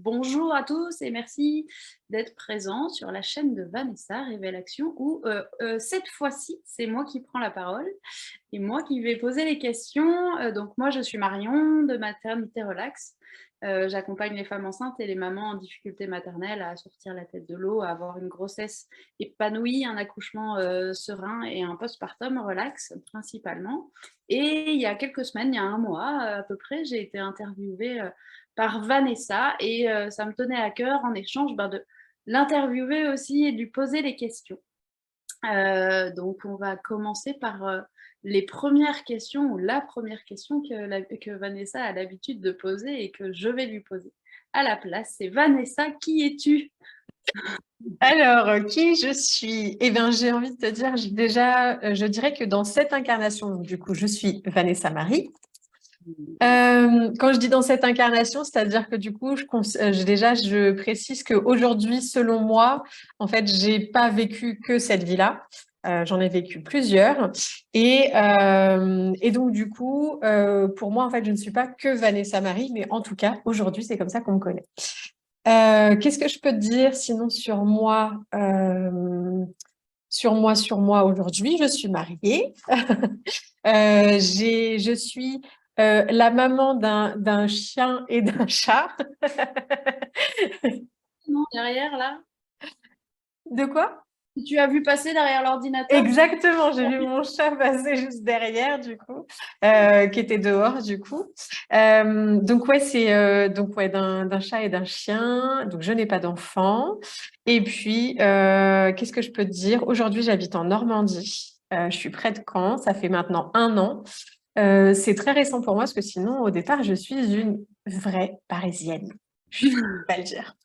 bonjour à tous et merci d'être présents sur la chaîne de Vanessa Révèle Action où cette fois-ci, c'est moi qui prends la parole et moi qui vais poser les questions. Donc moi, je suis Marion de Maternité Relax. J'accompagne les femmes enceintes et les mamans en difficulté maternelle à sortir la tête de l'eau, à avoir une grossesse épanouie, un accouchement serein et un postpartum relax principalement. Et il y a quelques semaines, il y a un mois à peu près, j'ai été interviewée par Vanessa et ça me tenait à cœur en échange de l'interviewer aussi et de lui poser les questions. Donc on va commencer par les premières questions ou la première question que Vanessa a l'habitude de poser et que je vais lui poser à la place. C'est Vanessa, qui es-tu? Alors, qui je suis? Eh bien, j'ai envie de te dire, je dirais que dans cette incarnation, donc, du coup, je suis Vanessa Marie. Quand je dis dans cette incarnation, c'est-à-dire que du coup, je précise qu'aujourd'hui, selon moi, en fait, j'ai pas vécu que cette vie-là. J'en ai vécu plusieurs. Et donc, du coup, pour moi, en fait, je ne suis pas que Vanessa Marie, mais en tout cas, aujourd'hui, c'est comme ça qu'on me connaît. Qu'est-ce que je peux te dire sinon sur moi? Sur moi aujourd'hui, je suis mariée. Je suis la maman d'un chien et d'un chat. Non, derrière là? De quoi? Si tu as vu passer derrière l'ordinateur? Exactement, j'ai vu mon chat passer juste derrière, du coup, qui était dehors, du coup. Donc ouais, c'est donc ouais d'un chat et d'un chien. Donc je n'ai pas d'enfant. Et puis qu'est-ce que je peux te dire? Aujourd'hui, j'habite en Normandie. Je suis près de Caen. Ça fait maintenant 1 an. C'est très récent pour moi parce que sinon, au départ, je suis une vraie Parisienne. Je ne peux pas le dire.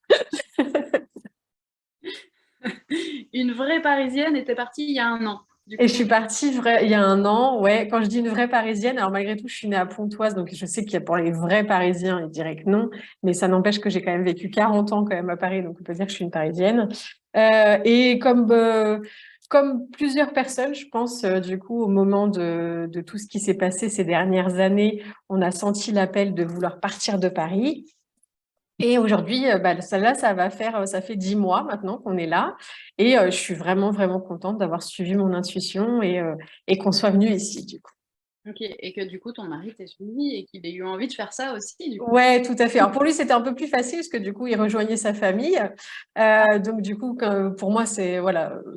Une vraie Parisienne était partie il y a 1 an. Du Et coup, je suis partie il y a 1 an, ouais. Quand je dis une vraie Parisienne, alors malgré tout, je suis née à Pontoise, donc je sais qu'il y a pour les vrais Parisiens, ils diraient que non, mais ça n'empêche que j'ai quand même vécu 40 ans quand même à Paris, donc on peut dire que je suis une Parisienne. Et comme plusieurs personnes, je pense, du coup, au moment de tout ce qui s'est passé ces dernières années, on a senti l'appel de vouloir partir de Paris. Et aujourd'hui, ça fait 10 mois maintenant qu'on est là. Et je suis vraiment, vraiment contente d'avoir suivi mon intuition et qu'on soit venu ici, du coup. ok. Et que du coup, ton mari t'ait suivi et qu'il ait eu envie de faire ça aussi, du coup. Ouais, tout à fait. Alors pour lui, c'était un peu plus facile parce que du coup, il rejoignait sa famille. Donc du coup, pour moi,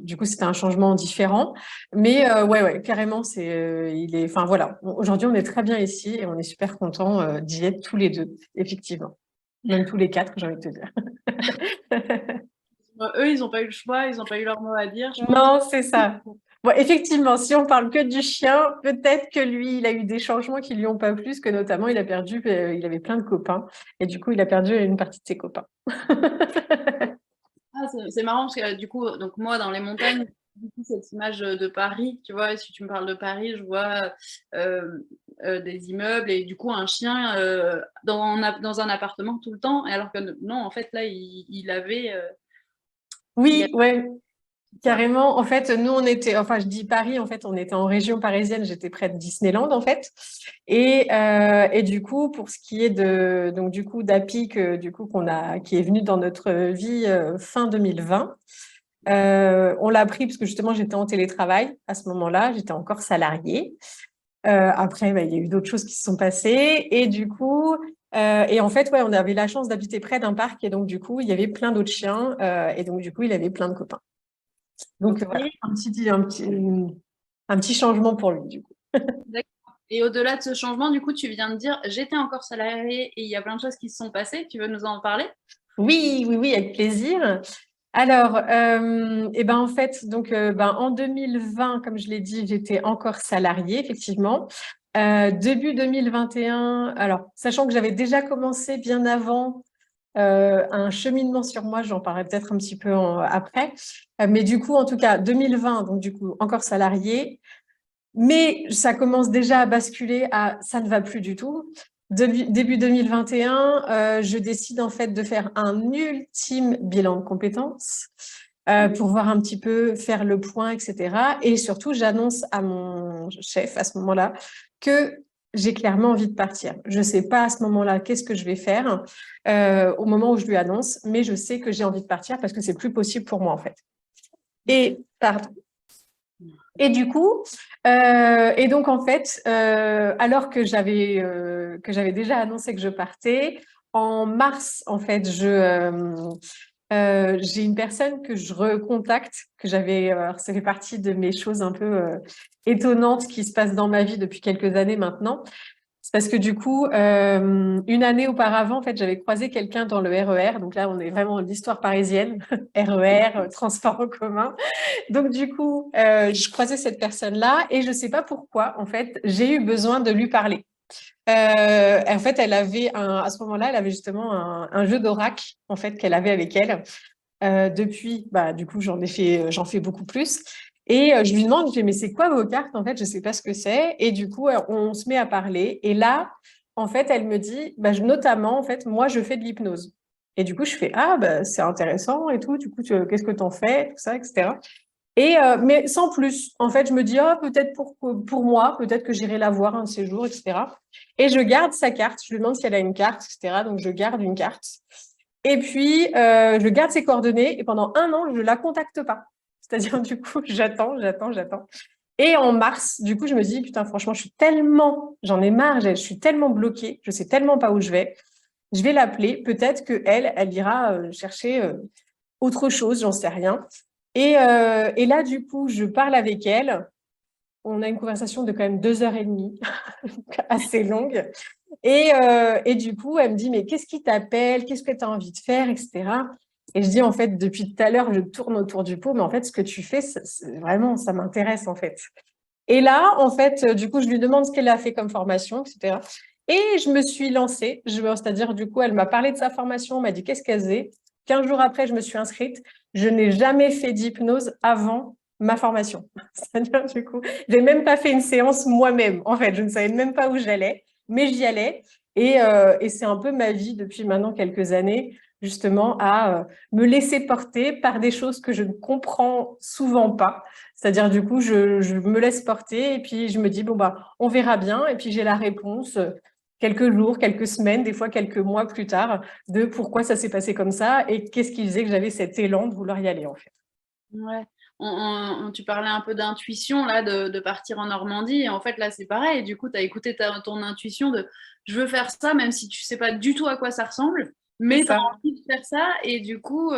du coup, c'était un changement différent. Mais ouais, carrément, enfin voilà. Aujourd'hui, on est très bien ici et on est super contents d'y être tous les deux, effectivement. Même tous les quatre, j'ai envie de te dire. Eux, ils n'ont pas eu le choix, ils n'ont pas eu leur mot à dire, je pense. Non, c'est ça. Bon, effectivement, si on parle que du chien, peut-être que lui, il a eu des changements qui lui ont pas plu, parce que notamment, il avait plein de copains, et du coup, il a perdu une partie de ses copains. Ah, c'est marrant parce que du coup, donc moi dans les montagnes, du coup, cette image de Paris, tu vois, si tu me parles de Paris, je vois des immeubles et du coup un chien dans un appartement tout le temps. Et alors que non, en fait là, il Oui, avait ouais, quoi. carrément. En fait, nous, enfin, je dis Paris, en fait, on était en région parisienne, j'étais près de Disneyland, en fait. Et du coup, pour ce qui est donc, du coup, d'Api, qui est venu dans notre vie fin 2020, on l'a pris parce que justement, j'étais en télétravail à ce moment-là, j'étais encore salariée. Après, il y a eu d'autres choses qui se sont passées. Et du coup, et en fait, ouais, on avait la chance d'habiter près d'un parc. Et donc, du coup, il y avait plein d'autres chiens. Et donc, du coup, il avait plein de copains. Donc, Ok. voilà, un petit changement pour lui, du coup. D'accord. Et au-delà de ce changement, du coup, tu viens de dire, j'étais encore salariée et il y a plein de choses qui se sont passées. Tu veux nous en parler? Oui, oui, oui, avec plaisir. Alors, et ben en fait, donc en 2020, comme je l'ai dit, j'étais encore salariée, effectivement. Début 2021, alors sachant que j'avais déjà commencé bien avant un cheminement sur moi, j'en parlerai peut-être un petit peu après. Mais du coup, en tout cas, 2020, donc du coup, encore salariée. Mais ça commence déjà à basculer à ça ne va plus du tout. Début 2021, je décide en fait de faire un ultime bilan de compétences pour voir un petit peu, faire le point, etc. Et surtout, j'annonce à mon chef à ce moment-là que j'ai clairement envie de partir. Je ne sais pas à ce moment-là qu'est-ce que je vais faire au moment où je lui annonce, mais je sais que j'ai envie de partir parce que c'est plus possible pour moi en fait. Et pardon. Et du coup, et donc en fait, alors que j'avais déjà annoncé que je partais, en mars en fait, j'ai une personne que je recontacte, que j'avais, ça fait partie de mes choses un peu étonnantes qui se passent dans ma vie depuis quelques années maintenant. C'est parce que du coup, une année auparavant, en fait, j'avais croisé quelqu'un dans le RER. Donc là, on est vraiment dans l'histoire parisienne, RER, transport en commun. Donc du coup, je croisais cette personne-là et je ne sais pas pourquoi, en fait, j'ai eu besoin de lui parler. En fait, à ce moment-là, elle avait justement un jeu d'oracle, en fait, qu'elle avait avec elle. Depuis, bah, du coup, j'en fais beaucoup plus. Et je lui demande, je dis, mais c'est quoi vos cartes? En fait, je sais pas ce que c'est. Et du coup, on se met à parler. Et là, en fait, elle me dit, bah, notamment, en fait, moi, je fais de l'hypnose. Et du coup, je fais, ah, bah, c'est intéressant et tout. Du coup, qu'est-ce que t'en fais? Tout ça, etc. Et, mais sans plus. En fait, je me dis, oh, peut-être pour moi, peut-être que j'irai la voir un de ces jours, etc. Et je garde sa carte. Je lui demande si elle a une carte, etc. Donc, je garde une carte. Et puis, je garde ses coordonnées et pendant un an, je ne la contacte pas. C'est-à-dire, du coup, j'attends. Et en mars, du coup, je me dis, putain, franchement, j'en ai marre, je suis tellement bloquée, je sais tellement pas où je vais. Je vais l'appeler, peut-être elle ira chercher autre chose, j'en sais rien. Et là, du coup, je parle avec elle. On a une conversation de quand même 2 heures et demie, assez longue. Et du coup, elle me dit, mais qu'est-ce qui t'appelle? Qu'est-ce que tu as envie de faire, etc. Et je dis, en fait, depuis tout à l'heure, je tourne autour du pot, mais en fait, ce que tu fais, vraiment, ça m'intéresse, en fait. Et là, en fait, du coup, je lui demande ce qu'elle a fait comme formation, etc. Et je me suis lancée, c'est-à-dire, du coup, elle m'a parlé de sa formation, m'a dit qu'est-ce qu'elle faisait. 15 jours après, je me suis inscrite. Je n'ai jamais fait d'hypnose avant ma formation. C'est-à-dire, du coup, je n'ai même pas fait une séance moi-même. En fait, je ne savais même pas où j'allais, mais j'y allais. Et c'est un peu ma vie depuis maintenant quelques années, justement, à me laisser porter par des choses que je ne comprends souvent pas. C'est-à-dire, du coup, je me laisse porter et puis je me dis, bon, bah, on verra bien. Et puis j'ai la réponse quelques jours, quelques semaines, des fois quelques mois plus tard, de pourquoi ça s'est passé comme ça et qu'est-ce qui faisait que j'avais cet élan de vouloir y aller, en fait. Ouais. Tu parlais un peu d'intuition, là, de partir en Normandie. Et en fait, là, c'est pareil. Du coup, tu as écouté ton intuition de je veux faire ça, même si tu sais pas du tout à quoi ça ressemble, C'est mais tu as ça. envie de faire ça. Et du coup,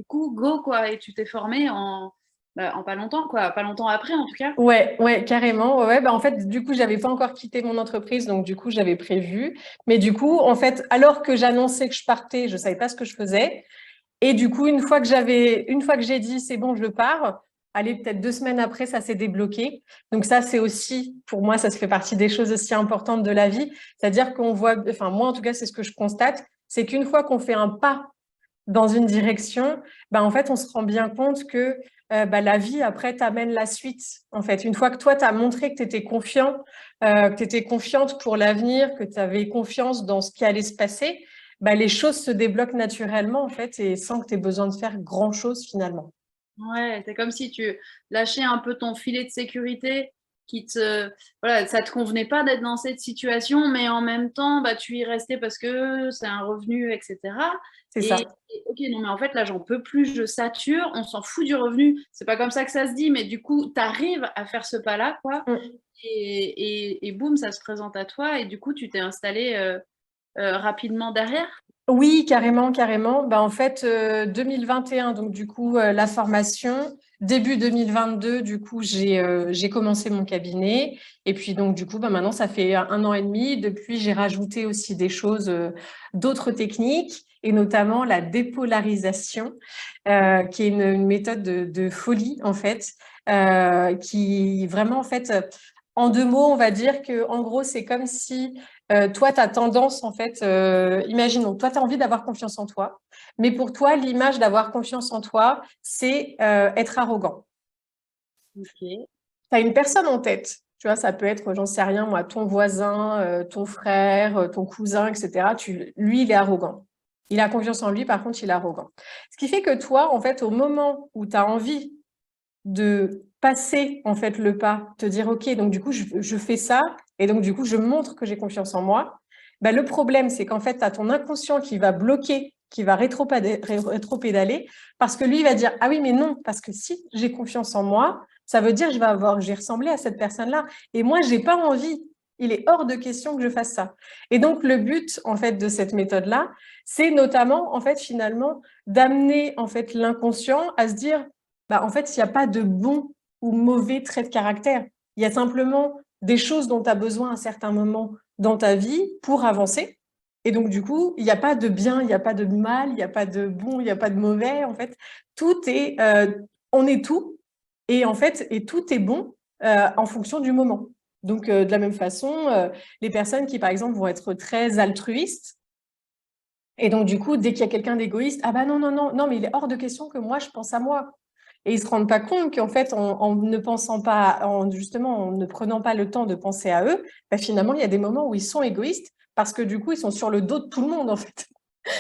go, quoi. Et tu t'es formé en pas longtemps, quoi. Pas longtemps après, en tout cas. Ouais, carrément. Ouais, bah, en fait, du coup, j'avais pas encore quitté mon entreprise, donc du coup, j'avais prévu. Mais du coup, en fait, alors que j'annonçais que je partais, je savais pas ce que je faisais. Et du coup, une fois que j'ai dit c'est bon, je pars, allez, peut-être 2 semaines après, ça s'est débloqué. Donc ça, c'est aussi, pour moi, ça se fait partie des choses aussi importantes de la vie. C'est-à-dire qu'on voit, enfin, moi, en tout cas, c'est ce que je constate, c'est qu'une fois qu'on fait un pas dans une direction, bah, en fait, on se rend bien compte que bah, la vie, après, t'amène la suite. En fait, une fois que toi, tu as montré que tu étais confiant, que tu étais confiante pour l'avenir, que tu avais confiance dans ce qui allait se passer, bah, les choses se débloquent naturellement, en fait, et sans que tu aies besoin de faire grand-chose finalement. Ouais, c'est comme si tu lâchais un peu ton filet de sécurité voilà, ça te convenait pas d'être dans cette situation, mais en même temps, bah, tu y restais parce que c'est un revenu, etc. C'est Et, ça. ok, non, mais en fait, là, j'en peux plus, je sature, on s'en fout du revenu. C'est pas comme ça que ça se dit, mais du coup, tu arrives à faire ce pas-là, quoi. Mm. Et boum, ça se présente à toi, et du coup, tu t'es installé rapidement derrière. Oui, carrément, carrément. Bah, en fait, 2021, donc du coup, la formation. Début 2022, du coup, j'ai commencé mon cabinet. Et puis, donc, du coup, bah, maintenant, ça fait 1 an et demi. Depuis, j'ai rajouté aussi des choses, d'autres techniques, et notamment la dépolarisation, qui est une méthode de folie, en fait, qui vraiment, en fait, en 2 mots, on va dire que, en gros, c'est comme si toi, tu as tendance, en fait, imaginons, toi, tu as envie d'avoir confiance en toi, mais pour toi, l'image d'avoir confiance en toi, c'est être arrogant. Ok. Tu as une personne en tête, tu vois, ça peut être, j'en sais rien, moi, ton voisin, ton frère, ton cousin, etc. Lui, il est arrogant. Il a confiance en lui, par contre, il est arrogant. Ce qui fait que toi, en fait, au moment où tu as envie de passer, en fait, le pas, te dire, OK, donc du coup, je fais ça, Et donc, du coup, je montre que j'ai confiance en moi. Ben, le problème, c'est qu'en fait, tu as ton inconscient qui va bloquer, qui va rétro-pédaler, parce que lui, il va dire, ah oui, mais non, parce que si j'ai confiance en moi, ça veut dire que j'ai ressemblé à cette personne-là. Et moi, j'ai pas envie. Il est hors de question que je fasse ça. Et donc, le but, en fait, de cette méthode-là, c'est notamment, en fait, finalement, d'amener, en fait, l'inconscient à se dire, bah, en fait, il n'y a pas de bon ou mauvais traits de caractère. Il y a simplement des choses dont tu as besoin à un certain moment dans ta vie pour avancer. Et donc, du coup, il n'y a pas de bien, il n'y a pas de mal, il n'y a pas de bon, il n'y a pas de mauvais. En fait, tout est, on est tout. Et en fait, et tout est bon en fonction du moment. Donc, de la même façon, les personnes qui, par exemple, vont être très altruistes, et donc, du coup, dès qu'il y a quelqu'un d'égoïste, ah bah non, non, non, non, mais il est hors de question que moi, je pense à moi. Et ils ne se rendent pas compte qu'en fait, en ne pensant pas, justement, en ne prenant pas le temps de penser à eux, bah, finalement, il y a des moments où ils sont égoïstes parce que du coup, ils sont sur le dos de tout le monde, en fait.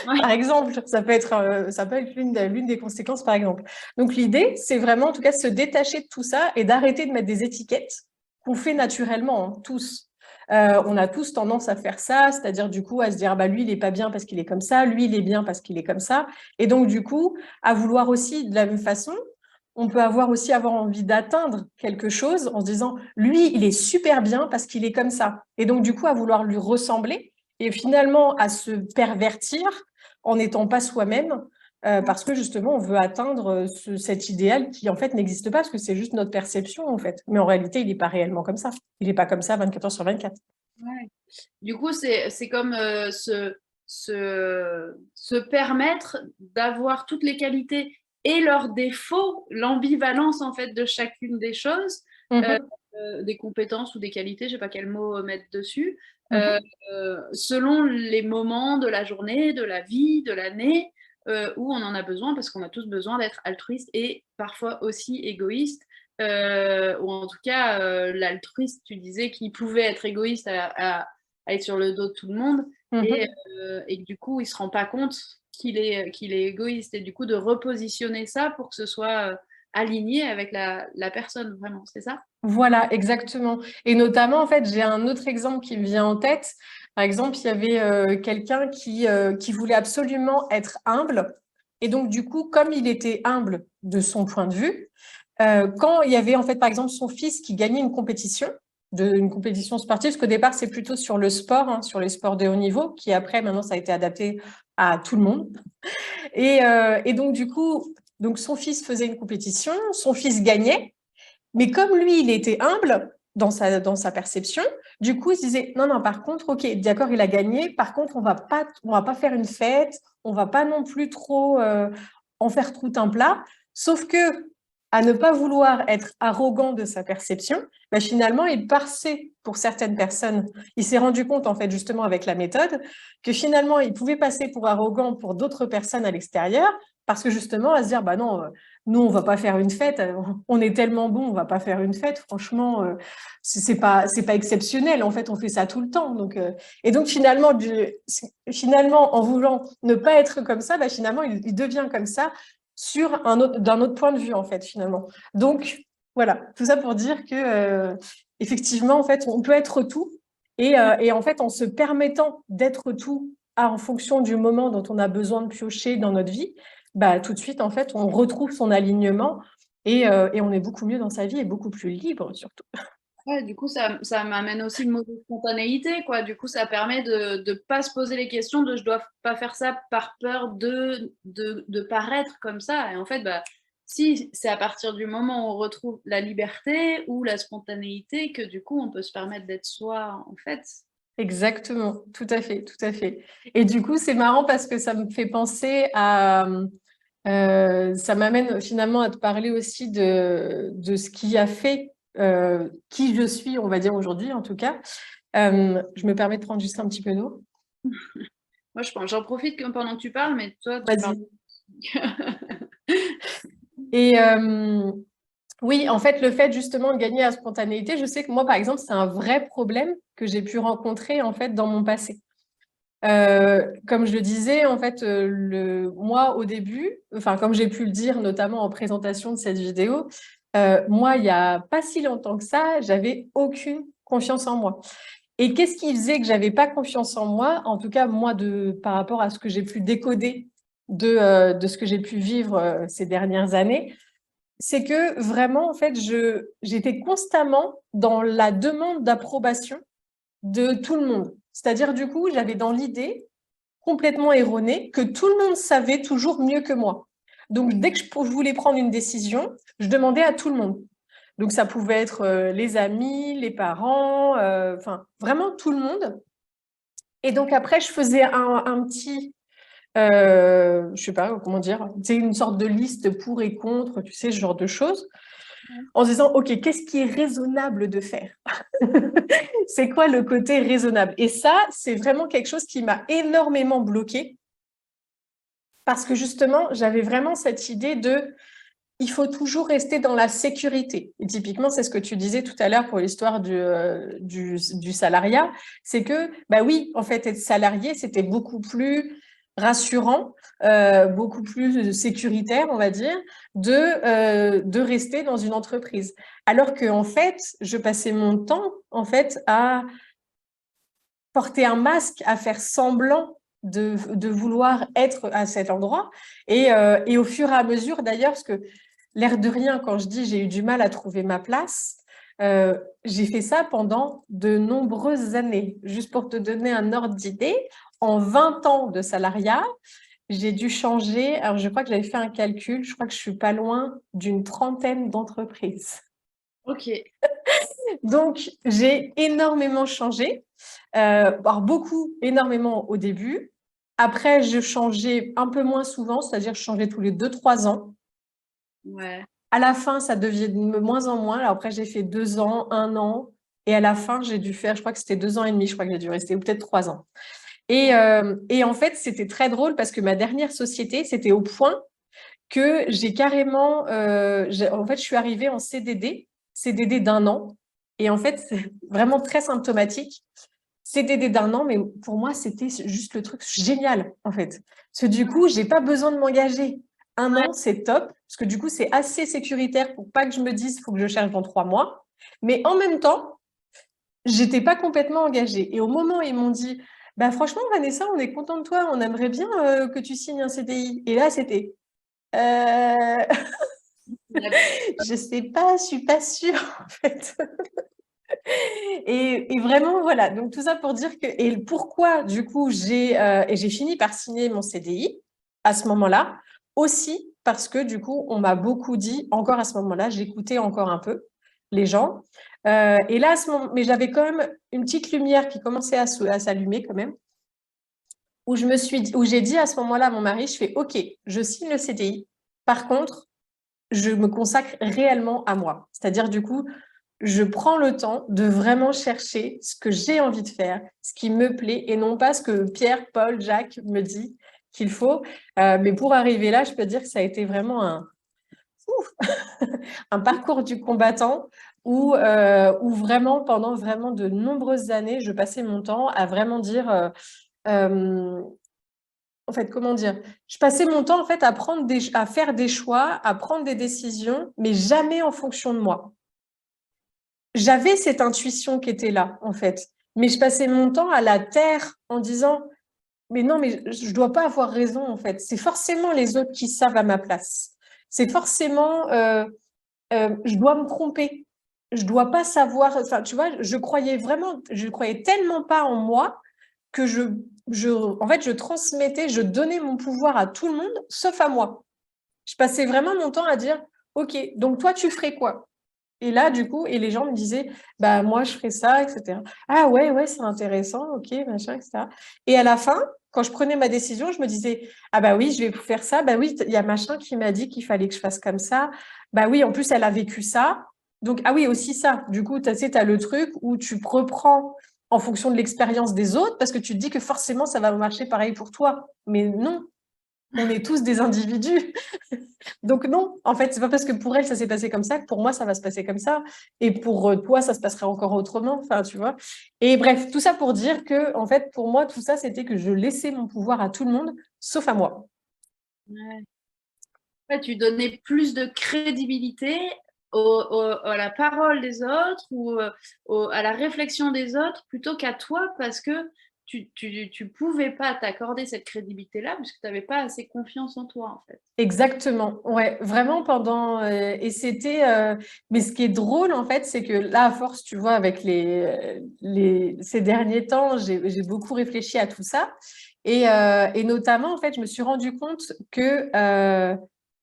Ouais. Par exemple, ça peut être l'une des conséquences, par exemple. Donc, l'idée, c'est vraiment, en tout cas, se détacher de tout ça et d'arrêter de mettre des étiquettes qu'on fait naturellement, hein, tous. On a tous tendance à faire ça, c'est-à-dire du coup à se dire, bah, lui, il n'est pas bien parce qu'il est comme ça, lui, il est bien parce qu'il est comme ça. Et donc, du coup, à vouloir aussi, de la même façon, on peut avoir envie d'atteindre quelque chose en se disant, lui, il est super bien parce qu'il est comme ça. Et donc, du coup, à vouloir lui ressembler et finalement à se pervertir en n'étant pas soi-même, parce que justement, on veut atteindre cet idéal qui, en fait, n'existe pas, parce que c'est juste notre perception, en fait. Mais en réalité, il n'est pas réellement comme ça. Il n'est pas comme ça 24 heures sur 24. Ouais. Du coup, c'est comme se permettre d'avoir toutes les qualités et leurs défauts, l'ambivalence en fait de chacune des choses, euh, Mhm, des compétences ou des qualités, je sais pas quel mot mettre dessus, euh, mhm. selon les moments de la journée, de la vie, de l'année, où on en a besoin, parce qu'on a tous besoin d'être altruiste et parfois aussi égoïste. Ou en tout cas, l'altruiste, tu disais qu'il pouvait être égoïste à être sur le dos de tout le monde et, Mhm. et que du coup, il ne se rend pas compte qu'il est égoïste et du coup, de repositionner ça pour que ce soit aligné avec la personne, vraiment, c'est ça? Voilà, exactement. Et notamment, en fait, j'ai un autre exemple qui me vient en tête. Par exemple, il y avait quelqu'un qui voulait absolument être humble. Et donc, du coup, comme il était humble de son point de vue, quand il y avait, en fait, par exemple, son fils qui gagnait une compétition sportive, parce qu'au départ, c'est plutôt sur le sport, hein, sur les sports de haut niveau, qui après, maintenant, ça a été adapté à tout le monde. Et donc, du coup, donc son fils faisait une compétition, son fils gagnait. Mais comme lui, il était humble dans sa perception, du coup, il se disait, non, non, par contre, ok, d'accord, il a gagné. Par contre, on va pas faire une fête, on va pas non plus trop en faire tout un plat. Sauf que, à ne pas vouloir être arrogant de sa perception, bah, finalement, il passait pour certaines personnes. Il s'est rendu compte, en fait, justement, avec la méthode, que finalement, il pouvait passer pour arrogant pour d'autres personnes à l'extérieur, parce que justement, à se dire, bah non, nous, on va pas faire une fête. On est tellement bon, on va pas faire une fête. Franchement, c'est pas exceptionnel. En fait, on fait ça tout le temps. Donc, et donc finalement, en voulant ne pas être comme ça, bah, finalement, il devient comme ça d'un autre point de vue, en fait, finalement. Donc, voilà, tout ça pour dire que effectivement, en fait, on peut être tout. Et en fait, en se permettant d'être tout en fonction du moment dont on a besoin de piocher dans notre vie, bah, tout de suite, en fait, on retrouve son alignement et on est beaucoup mieux dans sa vie et beaucoup plus libre, surtout. Ouais, du coup, ça m'amène aussi le mot de spontanéité, quoi. Du coup, ça permet de ne pas se poser les questions de je dois pas faire ça par peur de paraître comme ça. Et en fait, bah, si c'est à partir du moment où on retrouve la liberté ou la spontanéité que du coup, on peut se permettre d'être soi, en fait. Exactement, tout à fait, tout à fait. Et du coup, c'est marrant parce que ça me fait penser ça m'amène finalement à te parler aussi de ce qui a fait qui je suis, on va dire aujourd'hui en tout cas. Je me permets de prendre juste un petit peu d'eau. Moi, j'en profite pendant que tu parles, mais toi, tu parles. Vas-y. Et oui, en fait, le fait justement de gagner la spontanéité, je sais que moi, par exemple, c'est un vrai problème que j'ai pu rencontrer en fait dans mon passé. Comme je le disais, en fait, moi au début, enfin comme j'ai pu le dire notamment en présentation de cette vidéo, moi il y a pas si longtemps que ça, j'avais aucune confiance en moi. Et qu'est-ce qui faisait que j'avais pas confiance en moi? En tout cas, moi, par rapport à ce que j'ai pu décoder de ce que j'ai pu vivre ces dernières années, c'est que vraiment, en fait, j'étais constamment dans la demande d'approbation de tout le monde. C'est-à-dire, du coup, j'avais dans l'idée complètement erronée que tout le monde savait toujours mieux que moi. Donc, dès que je voulais prendre une décision, je demandais à tout le monde. Donc, ça pouvait être les amis, les parents, enfin, vraiment tout le monde. Et donc, après, je faisais un petit, je sais pas comment dire, c'est une sorte de liste pour et contre, tu sais, ce genre de choses, en se disant, OK, qu'est-ce qui est raisonnable de faire? C'est quoi le côté raisonnable? Et ça, c'est vraiment quelque chose qui m'a énormément bloquée parce que justement, j'avais vraiment cette idée de il faut toujours rester dans la sécurité. Et typiquement, c'est ce que tu disais tout à l'heure pour l'histoire du salariat, c'est que, bah oui, en fait, être salarié, c'était beaucoup plus rassurant, beaucoup plus sécuritaire, on va dire, de rester dans une entreprise. Alors que, en fait, je passais mon temps, en fait, à porter un masque, à faire semblant de vouloir être à cet endroit. Et au fur et à mesure, d'ailleurs, parce que l'air de rien, quand je dis j'ai eu du mal à trouver ma place, j'ai fait ça pendant de nombreuses années. Juste pour te donner un ordre d'idée, en 20 ans de salariat, j'ai dû changer. Alors, je crois que j'avais fait un calcul. Je crois que je suis pas loin d'une trentaine d'entreprises. Ok. Donc, j'ai énormément changé. Beaucoup, énormément au début. Après, je changeais un peu moins souvent, c'est-à-dire je changeais tous les 2-3 ans. Ouais. À la fin, ça devient de moins en moins. Alors après, j'ai fait 2 ans, 1 an. Et à la fin, j'ai dû faire, je crois que c'était 2 ans et demi, je crois que j'ai dû rester, ou peut-être 3 ans. Et en fait, c'était très drôle parce que ma dernière société, c'était au point que j'ai carrément, en fait, je suis arrivée en CDD d'un an. Et en fait, c'est vraiment très symptomatique. CDD d'un an, mais pour moi, c'était juste le truc génial, en fait. Parce que du coup, j'ai pas besoin de m'engager. Un Ouais. an, c'est top, parce que du coup, c'est assez sécuritaire pour pas que je me dise, il faut que je cherche dans 3 mois. Mais en même temps, j'étais pas complètement engagée. Et au moment où ils m'ont dit, bah franchement, Vanessa, on est content de toi, on aimerait bien que tu signes un CDI. Et là, c'était, euh... je sais pas, je suis pas sûre, en fait. Et vraiment, voilà. Donc, tout ça pour dire que, et pourquoi, du coup, j'ai fini par signer mon CDI à ce moment-là, aussi parce que, du coup, on m'a beaucoup dit, encore à ce moment-là, j'écoutais encore un peu les gens. Et là, à ce moment, mais j'avais quand même une petite lumière qui commençait à s'allumer quand même, où j'ai dit à ce moment-là à mon mari, je fais, OK, je signe le CDI. Par contre, je me consacre réellement à moi. C'est-à-dire, du coup, je prends le temps de vraiment chercher ce que j'ai envie de faire, ce qui me plaît, et non pas ce que Pierre, Paul, Jacques me dit qu'il faut. Mais pour arriver là, je peux dire que ça a été vraiment un parcours du combattant où vraiment, pendant vraiment de nombreuses années, je passais mon temps à vraiment dire... en fait, comment dire? Je passais mon temps en fait à faire des choix, à prendre des décisions, mais jamais en fonction de moi. J'avais cette intuition qui était là, en fait. Mais je passais mon temps à la taire en disant, mais non, mais je dois pas avoir raison, en fait. C'est forcément les autres qui savent à ma place. C'est forcément, je dois me tromper. Je dois pas savoir, enfin, tu vois, je croyais tellement pas en moi que en fait, je transmettais, je donnais mon pouvoir à tout le monde, sauf à moi. Je passais vraiment mon temps à dire, OK, donc toi, tu ferais quoi? Et là, du coup, et les gens me disaient, bah, moi, je ferais ça, etc. Ah ouais, ouais, c'est intéressant, ok, machin, etc. Et à la fin, quand je prenais ma décision, je me disais, ah bah oui, je vais faire ça. Bah oui, il y a machin qui m'a dit qu'il fallait que je fasse comme ça. Bah oui, en plus, elle a vécu ça. Donc, ah oui, aussi ça. Du coup, tu sais, tu as le truc où tu reprends en fonction de l'expérience des autres parce que tu te dis que forcément, ça va marcher pareil pour toi. Mais non, on est tous des individus. Donc non, en fait, c'est pas parce que pour elle, ça s'est passé comme ça que pour moi, ça va se passer comme ça. Et pour toi, ça se passera encore autrement. Enfin, tu vois. Et bref, tout ça pour dire que, en fait, pour moi, tout ça, c'était que je laissais mon pouvoir à tout le monde, sauf à moi. Ouais. Ouais, tu donnais plus de crédibilité à la parole des autres ou à la réflexion des autres plutôt qu'à toi parce que tu pouvais pas t'accorder cette crédibilité-là parce que tu n'avais pas assez confiance en toi, en fait. Exactement, ouais, vraiment pendant et c'était mais ce qui est drôle en fait, c'est que là à force, tu vois, avec ces derniers temps, j'ai beaucoup réfléchi à tout ça et notamment en fait, je me suis rendu compte que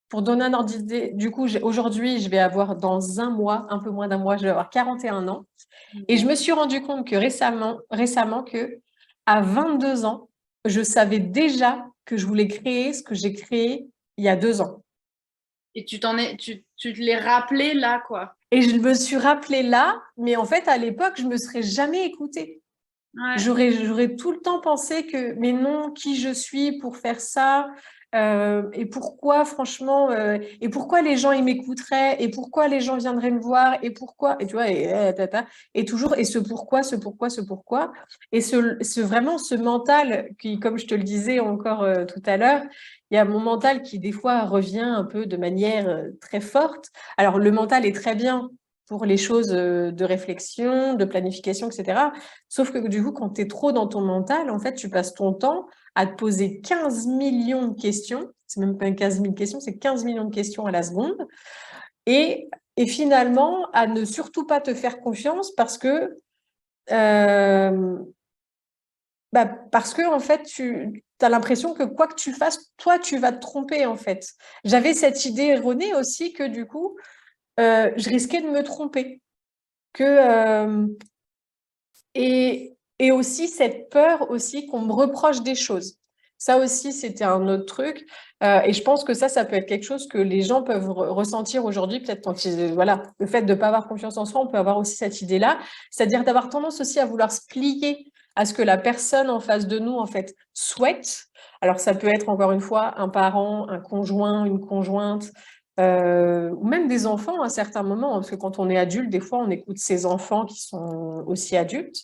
pour donner un ordre d'idée, du coup, aujourd'hui, je vais avoir dans un mois, un peu moins d'un mois, je vais avoir 41 ans et je Ouais. me suis rendu compte que récemment que à 22 ans, je savais déjà que je voulais créer ce que j'ai créé il y a 2 ans. Et tu te l'es rappelé là, quoi. Et je me suis rappelé là, mais en fait, à l'époque, je me serais jamais écoutée. Ouais. J'aurais tout le temps pensé que, mais non, qui je suis pour faire ça? Et pourquoi, franchement, et pourquoi les gens ils m'écouteraient? Et pourquoi les gens viendraient me voir? Et pourquoi? Et tu vois, et toujours, et ce pourquoi, ce pourquoi, ce pourquoi. Et vraiment, ce mental qui, comme je te le disais encore tout à l'heure, il y a mon mental qui, des fois, revient un peu de manière très forte. Alors, le mental est très bien pour les choses de réflexion, de planification, etc. Sauf que du coup, quand tu es trop dans ton mental, en fait, tu passes ton temps à te poser 15 millions de questions. C'est même pas 15 000 questions, c'est 15 millions de questions à la seconde. Et finalement, à ne surtout pas te faire confiance euh, parce que en fait, tu as l'impression que quoi que tu fasses, toi, tu vas te tromper, en fait. J'avais cette idée erronée aussi que du coup, je risquais de me tromper. Que, et aussi cette peur aussi qu'on me reproche des choses. Ça aussi, c'était un autre truc. Et je pense que ça peut être quelque chose que les gens peuvent ressentir aujourd'hui, peut-être quand voilà, le fait de ne pas avoir confiance en soi, on peut avoir aussi cette idée-là, c'est-à-dire d'avoir tendance aussi à vouloir se plier à ce que la personne en face de nous, en fait, souhaite. Alors, ça peut être, encore une fois, un parent, un conjoint, une conjointe, ou même des enfants à certains moments, parce que quand on est adulte, des fois, on écoute ses enfants qui sont aussi adultes.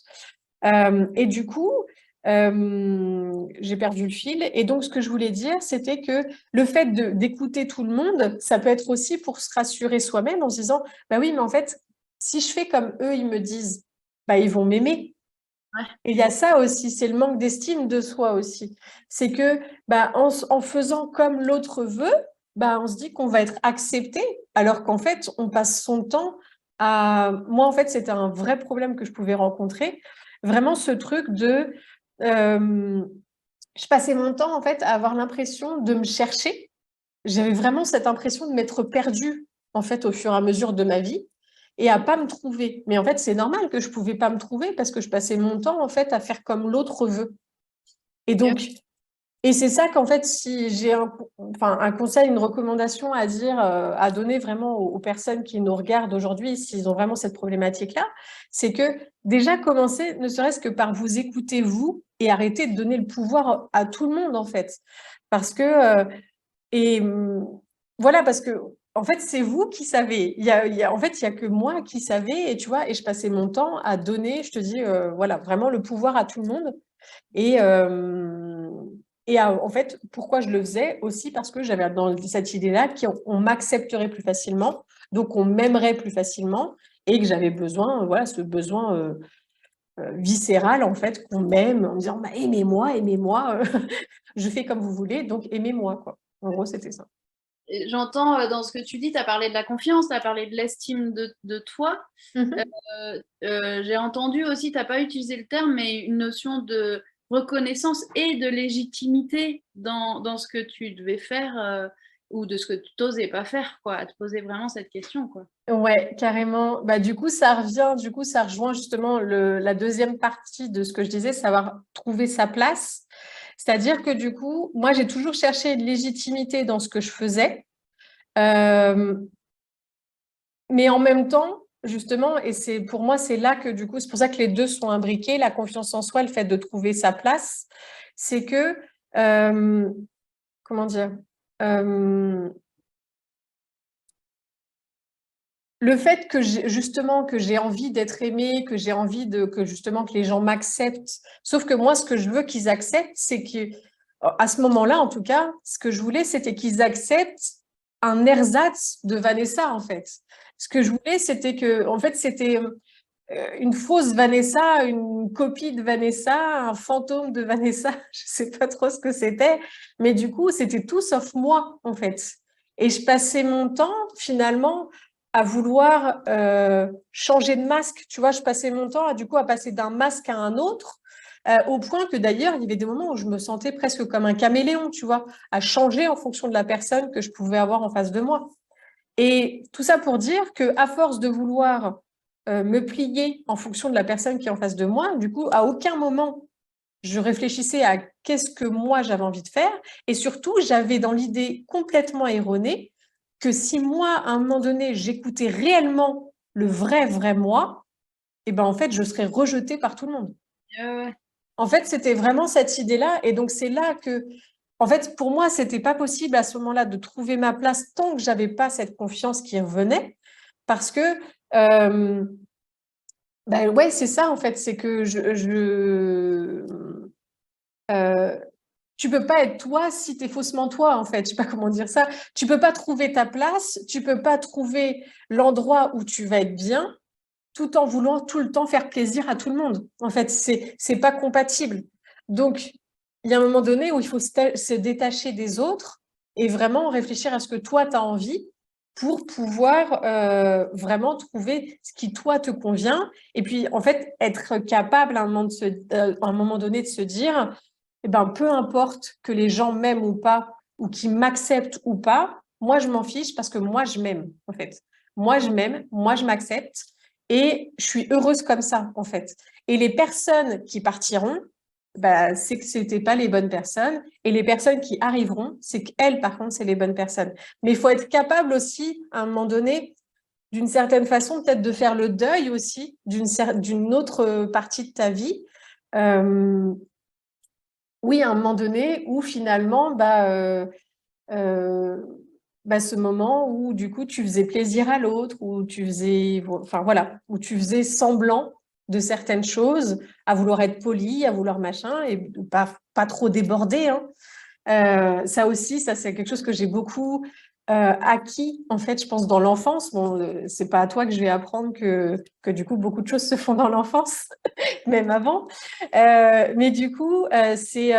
Et du coup, j'ai perdu le fil. Et donc, ce que je voulais dire, c'était que le fait d'écouter tout le monde, ça peut être aussi pour se rassurer soi-même en se disant, bah oui, mais en fait, si je fais comme eux, ils me disent, bah ils vont m'aimer. Ouais. Et il y a ça aussi, c'est le manque d'estime de soi aussi. C'est que bah, en faisant comme l'autre veut, bah, on se dit qu'on va être accepté, alors qu'en fait, on passe son temps à... Moi, en fait, c'était un vrai problème que je pouvais rencontrer. Vraiment ce truc de... je passais mon temps, en fait, à avoir l'impression de me chercher. J'avais vraiment cette impression de m'être perdue, en fait, au fur et à mesure de ma vie et à pas me trouver. Mais en fait, c'est normal que je pouvais pas me trouver parce que je passais mon temps, en fait, à faire comme l'autre veut. Et Yep. donc, et c'est ça qu'en fait, si j'ai un conseil, une recommandation à dire, à donner vraiment aux personnes qui nous regardent aujourd'hui, s'ils ont vraiment cette problématique-là, c'est que déjà commencer, ne serait-ce que par vous écouter vous et arrêter de donner le pouvoir à tout le monde, en fait. Parce que, et voilà, parce que en fait, c'est vous qui savez. En fait, il y a que moi qui savais, et tu vois, et je passais mon temps à donner, je te dis, voilà, vraiment le pouvoir à tout le monde. Et, en fait, pourquoi je le faisais aussi parce que j'avais dans cette idée-là qu'on m'accepterait plus facilement, donc on m'aimerait plus facilement, et que j'avais besoin, voilà, ce besoin viscéral en fait qu'on m'aime en me disant bah, aimez-moi, aimez-moi, je fais comme vous voulez, donc aimez-moi quoi. En gros, c'était ça. J'entends dans ce que tu dis, tu as parlé de la confiance, tu as parlé de l'estime de toi. Mhm. J'ai entendu aussi, tu n'as pas utilisé le terme, mais une notion de reconnaissance et de légitimité dans ce que tu devais faire ou de ce que tu n'osais pas faire, quoi, à te poser vraiment cette question, quoi. Ouais, carrément. Bah, du coup, ça rejoint justement la deuxième partie de ce que je disais, savoir trouver sa place. C'est-à-dire que du coup, moi, j'ai toujours cherché une légitimité dans ce que je faisais. Euh, mais en même temps, justement, et c'est pour moi, c'est là que du coup, c'est pour ça que les deux sont imbriqués, la confiance en soi, le fait de trouver sa place, c'est que, euh, comment dire, euh, le fait que justement que j'ai envie d'être aimée, que j'ai envie que justement que les gens m'acceptent, sauf que moi, ce que je veux qu'ils acceptent, c'est que à ce moment-là, en tout cas, ce que je voulais, c'était qu'ils acceptent un ersatz de Vanessa, en fait. Ce que je voulais, c'était que, en fait, c'était une fausse Vanessa, une copie de Vanessa, un fantôme de Vanessa. Je sais pas trop ce que c'était, mais du coup, c'était tout sauf moi, en fait. Et je passais mon temps, finalement, à vouloir changer de masque. Tu vois, je passais mon temps, du coup, à passer d'un masque à un autre, au point que d'ailleurs, il y avait des moments où je me sentais presque comme un caméléon, tu vois, à changer en fonction de la personne que je pouvais avoir en face de moi. Et tout ça pour dire que, à force de vouloir me plier en fonction de la personne qui est en face de moi, du coup, à aucun moment, je réfléchissais à qu'est-ce que moi j'avais envie de faire. Et surtout, j'avais dans l'idée complètement erronée que si moi, à un moment donné, j'écoutais réellement le vrai moi, et ben en fait, je serais rejetée par tout le monde. Ouais. En fait, c'était vraiment cette idée-là. Et donc, c'est là que, en fait, pour moi, c'était pas possible à ce moment-là de trouver ma place tant que j'avais pas cette confiance qui revenait. Parce que, ben ouais, c'est ça, en fait. C'est que euh, tu peux pas être toi si tu es faussement toi, en fait. Je sais pas comment dire ça. Tu peux pas trouver ta place, tu peux pas trouver l'endroit où tu vas être bien, tout en voulant tout le temps faire plaisir à tout le monde. En fait, c'est pas compatible. Donc, il y a un moment donné où il faut se détacher des autres et vraiment réfléchir à ce que toi, tu as envie pour pouvoir vraiment trouver ce qui, toi, te convient. Et puis, en fait, être capable à à un moment donné de se dire, eh ben, peu importe que les gens m'aiment ou pas, ou qu'ils m'acceptent ou pas, moi, je m'en fiche parce que moi, je m'aime, en fait. Moi, je m'aime, moi, je m'accepte. Et je suis heureuse comme ça, en fait. Et les personnes qui partiront, bah, c'est que c'était pas les bonnes personnes. Et les personnes qui arriveront, c'est qu'elles, par contre, c'est les bonnes personnes. Mais il faut être capable aussi, à un moment donné, d'une certaine façon, peut-être de faire le deuil aussi d'une autre partie de ta vie. Euh, oui, à un moment donné où finalement, euh, ce moment où du coup tu faisais plaisir à l'autre, où tu faisais, enfin voilà, où tu faisais semblant de certaines choses, à vouloir être poli, à vouloir machin, et pas trop déborder, hein. Ça aussi, ça c'est quelque chose que j'ai beaucoup acquis, en fait, je pense, dans l'enfance. Bon, c'est pas à toi que je vais apprendre que du coup, beaucoup de choses se font dans l'enfance, même avant. Mais du coup, ouais, c'est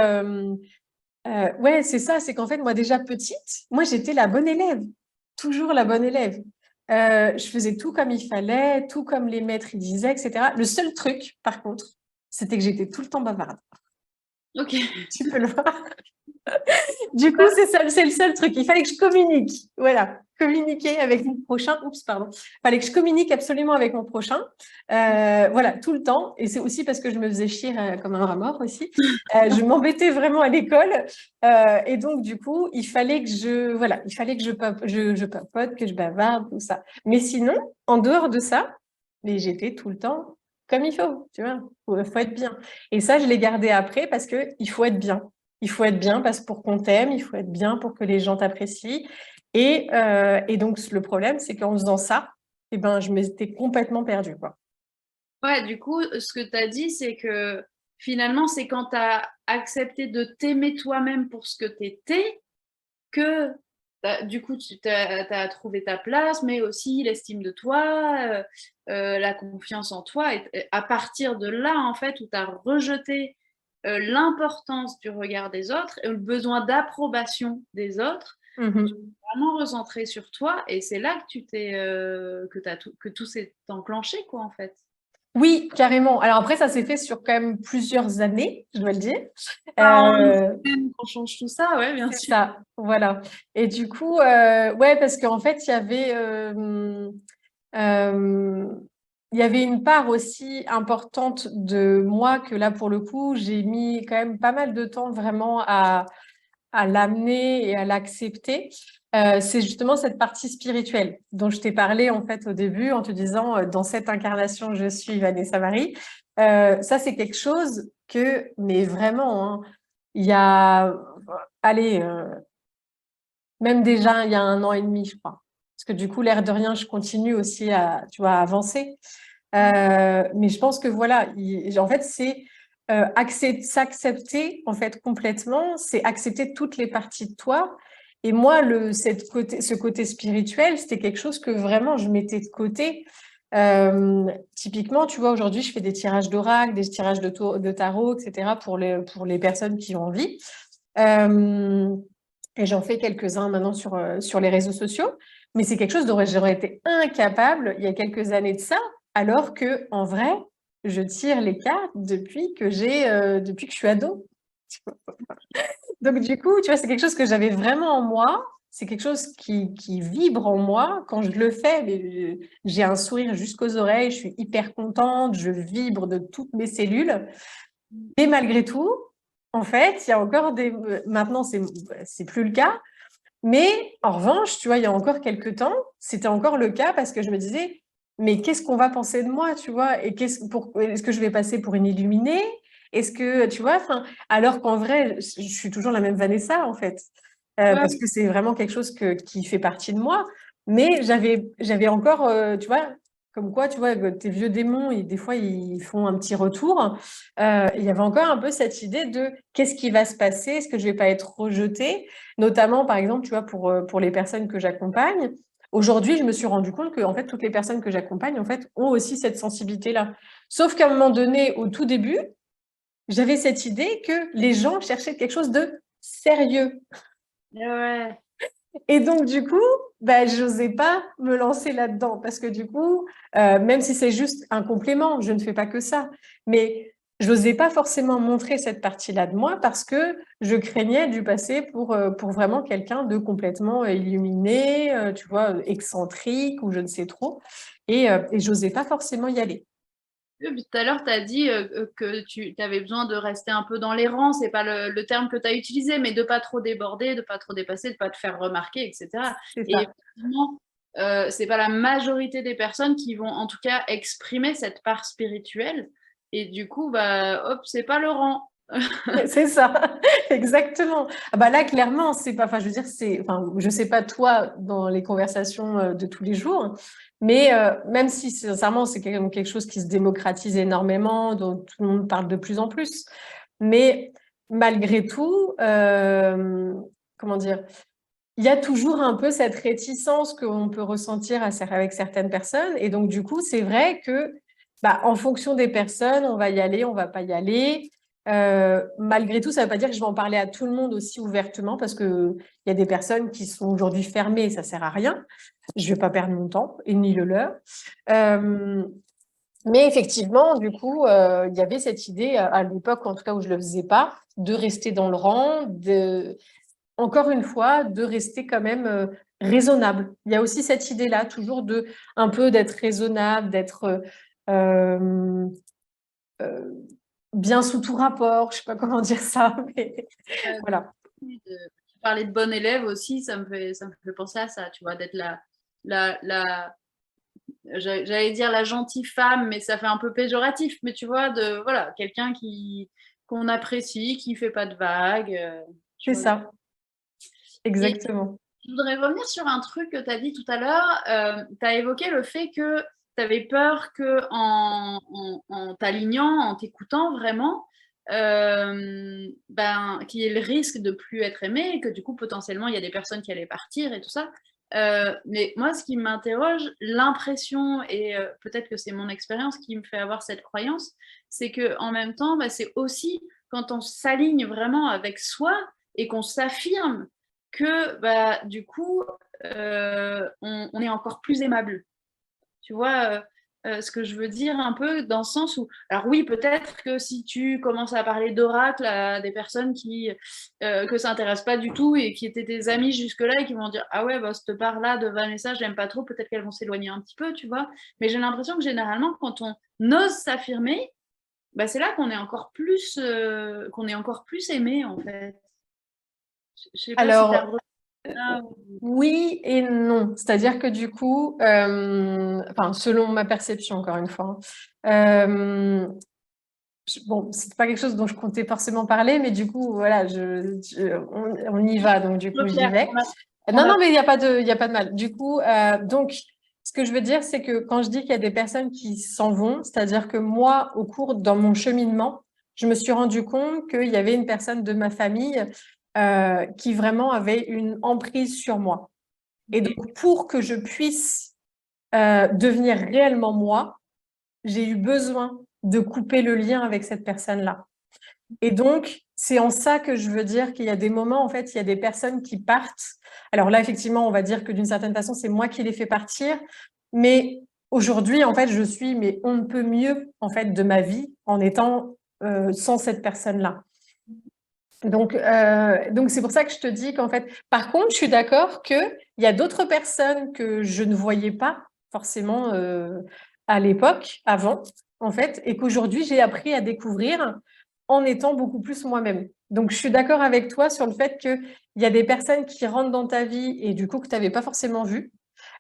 ça, c'est qu'en fait, moi, déjà petite, moi, j'étais la bonne élève, toujours la bonne élève. Je faisais tout comme il fallait, tout comme les maîtres ils disaient, etc. Le seul truc, par contre, c'était que j'étais tout le temps bavarde. Ok. Tu peux le voir. Du coup, c'est ça, c'est le seul truc. Il fallait que je communique. Voilà, communiquer avec mon prochain. Oups, pardon. Il fallait que je communique absolument avec mon prochain. Voilà, tout le temps. Et c'est aussi parce que je me faisais chier comme un rat mort aussi. Je m'embêtais vraiment à l'école. Et donc, du coup, il fallait que voilà, il fallait que je papote, que je bavarde, tout ça. Mais sinon, en dehors de ça, mais j'étais tout le temps comme il faut, tu vois. Faut être bien. Et ça, je l'ai gardé après parce que il faut être bien. Il faut être bien parce pour qu'on t'aime, il faut être bien pour que les gens t'apprécient. Et donc, le problème, c'est qu'en faisant ça, eh ben, je m'étais complètement perdue, quoi. Ouais, du coup, ce que tu as dit, c'est que finalement, c'est quand tu as accepté de t'aimer toi-même pour ce que tu étais que du coup, tu as trouvé ta place, mais aussi l'estime de toi, la confiance en toi. Et à partir de là, en fait, où tu as rejeté l'importance du regard des autres et le besoin d'approbation des autres, Mhm. vraiment recentré sur toi. Et c'est là que que tout s'est enclenché, quoi, en fait. Oui, carrément. Alors après, ça s'est fait sur quand même plusieurs années, je dois le dire. En une Euh, semaine qu'on change tout ça, ouais, bien c'est sûr. ça, voilà. Et du coup, ouais, parce qu'en fait, euh, il y avait une part aussi importante de moi que là, pour le coup, j'ai mis quand même pas mal de temps vraiment à l'amener et à l'accepter, c'est justement cette partie spirituelle dont je t'ai parlé en fait au début en te disant dans cette incarnation je suis Vanessa Marie. Ça c'est quelque chose que, mais vraiment, hein, il y a, allez, même déjà il y a 1 an et demi je crois. Parce que du coup l'air de rien je continue aussi à, tu vois, à avancer. Mais je pense que voilà, en fait, c'est s'accepter en fait complètement, c'est accepter toutes les parties de toi Et moi, ce côté spirituel, c'était quelque chose que vraiment je mettais de côté. Typiquement, tu vois, aujourd'hui, je fais des tirages d'oracle, des tirages de tarot, etc. pour les personnes qui ont envie. Et j'en fais quelques-uns maintenant sur les réseaux sociaux. Mais c'est quelque chose dont j'aurais été incapable il y a quelques années de ça, alors que en vrai, je tire les cartes depuis que je suis ado. Donc du coup, tu vois, c'est quelque chose que j'avais vraiment en moi. C'est quelque chose qui vibre en moi. Quand je le fais, mais j'ai un sourire jusqu'aux oreilles, je suis hyper contente, je vibre de toutes mes cellules. Mais malgré tout, en fait, il y a encore Maintenant, c'est plus le cas. Mais en revanche, tu vois, il y a encore quelques temps, c'était encore le cas parce que je me disais, mais qu'est-ce qu'on va penser de moi, tu vois? Et est-ce que je vais passer pour une illuminée? Est-ce que, tu vois, enfin, alors qu'en vrai, je suis toujours la même Vanessa, en fait, Ouais. parce que c'est vraiment quelque chose qui fait partie de moi. Mais j'avais encore, tu vois, comme quoi, tu vois, tes vieux démons, des fois, ils font un petit retour. Il y avait encore un peu cette idée de qu'est-ce qui va se passer? Est-ce que je vais pas être rejetée? Notamment, par exemple, tu vois, pour les personnes que j'accompagne. Aujourd'hui, je me suis rendu compte que, en fait, toutes les personnes que j'accompagne, en fait, ont aussi cette sensibilité-là. Sauf qu'à un moment donné, au tout début, j'avais cette idée que les gens cherchaient quelque chose de sérieux. Ouais. Et donc, du coup, bah, j'osais pas me lancer là-dedans parce que du coup, même si c'est juste un complément, je ne fais pas que ça, mais je n'osais pas forcément montrer cette partie-là de moi parce que je craignais du passer pour vraiment quelqu'un de complètement illuminé, tu vois, excentrique ou je ne sais trop. Et j'osais pas forcément y aller. Oui, puis tout à l'heure, tu as dit que tu avais besoin de rester un peu dans les rangs, c'est pas le terme que tu as utilisé, mais de pas trop déborder, de pas trop dépasser, de pas te faire remarquer, etc. C'est Et ça. effectivement, c'est pas la majorité des personnes qui vont en tout cas exprimer cette part spirituelle. Et du coup, bah, hop, c'est pas le rang. C'est ça, exactement. Ah bah là, clairement, c'est pas, enfin, je veux dire, enfin, je sais pas toi dans les conversations de tous les jours, mais même si sincèrement, c'est quand même quelque chose qui se démocratise énormément, dont tout le monde parle de plus en plus, mais malgré tout, comment dire, il y a toujours un peu cette réticence qu'on peut ressentir avec certaines personnes, et donc du coup, c'est vrai que, bah, en fonction des personnes, on va y aller, on va pas y aller. Malgré tout, ça ne veut pas dire que je vais en parler à tout le monde aussi ouvertement parce qu'il y a des personnes qui sont aujourd'hui fermées et ça ne sert à rien. Je ne vais pas perdre mon temps et ni le leur. Mais effectivement, du coup, il y avait cette idée à l'époque, en tout cas où je ne le faisais pas, de rester dans le rang, encore une fois, de rester quand même raisonnable. Il y a aussi cette idée-là, toujours un peu d'être raisonnable, d'être euh, euh, bien sous tout rapport, je sais pas comment dire ça, mais Euh, voilà. Tu parlais de bon élève aussi, ça me fait penser à ça, tu vois, d'être la, j'allais dire la gentille femme, mais ça fait un peu péjoratif, mais tu vois, voilà, quelqu'un qu'on apprécie, qui fait pas de vagues, tu C'est vois. ça, Et exactement. je voudrais revenir sur un truc que tu as dit tout à l'heure. Tu as évoqué le fait que tu avais peur que en t'alignant, en t'écoutant vraiment, qu'il y ait le risque de plus être aimé et que du coup, potentiellement, il y a des personnes qui allaient partir et tout ça. Mais moi, ce qui m'interroge, l'impression, et peut-être que c'est mon expérience qui me fait avoir cette croyance, c'est que en même temps, c'est aussi quand on s'aligne vraiment avec soi et qu'on s'affirme que du coup, on est encore plus aimable. Tu vois ce que je veux dire un peu dans le sens où, alors oui, peut-être que si tu commences à parler d'oracle à des personnes que ça intéresse pas du tout et qui étaient tes amis jusque-là et qui vont dire ah ouais, bah, cette part-là de Vanessa, j'aime pas trop, peut-être qu'elles vont s'éloigner un petit peu, tu vois. Mais j'ai l'impression que généralement, quand on ose s'affirmer, c'est là qu'on est encore plus aimé en fait. Je sais pas si tu as Alors, ça. oui et non. C'est-à-dire que du coup, enfin, selon ma perception, encore une fois, bon, c'est pas quelque chose dont je comptais forcément parler, mais du coup, voilà, on y va, donc du coup, j'y Claire, vais. on Non, a non, mais il y a pas de mal. Du coup, donc, ce que je veux dire, c'est que quand je dis qu'il y a des personnes qui s'en vont, c'est-à-dire que moi, dans mon cheminement, je me suis rendu compte qu'il y avait une personne de ma famille qui vraiment avaient une emprise sur moi. Et donc, pour que je puisse devenir réellement moi, j'ai eu besoin de couper le lien avec cette personne-là. Et donc, c'est en ça que je veux dire qu'il y a des moments, en fait, il y a des personnes qui partent. Alors là, effectivement, on va dire que d'une certaine façon, c'est moi qui les fais partir. Mais aujourd'hui, en fait, je suis, mais on ne peut mieux, en fait, de ma vie en étant sans cette personne-là. Donc c'est pour ça que je te dis qu'en fait, par contre, je suis d'accord qu'il y a d'autres personnes que je ne voyais pas forcément à l'époque, avant, en fait, et qu'aujourd'hui, j'ai appris à découvrir en étant beaucoup plus moi-même. Donc, je suis d'accord avec toi sur le fait qu'il y a des personnes qui rentrent dans ta vie et du coup que tu n'avais pas forcément vu.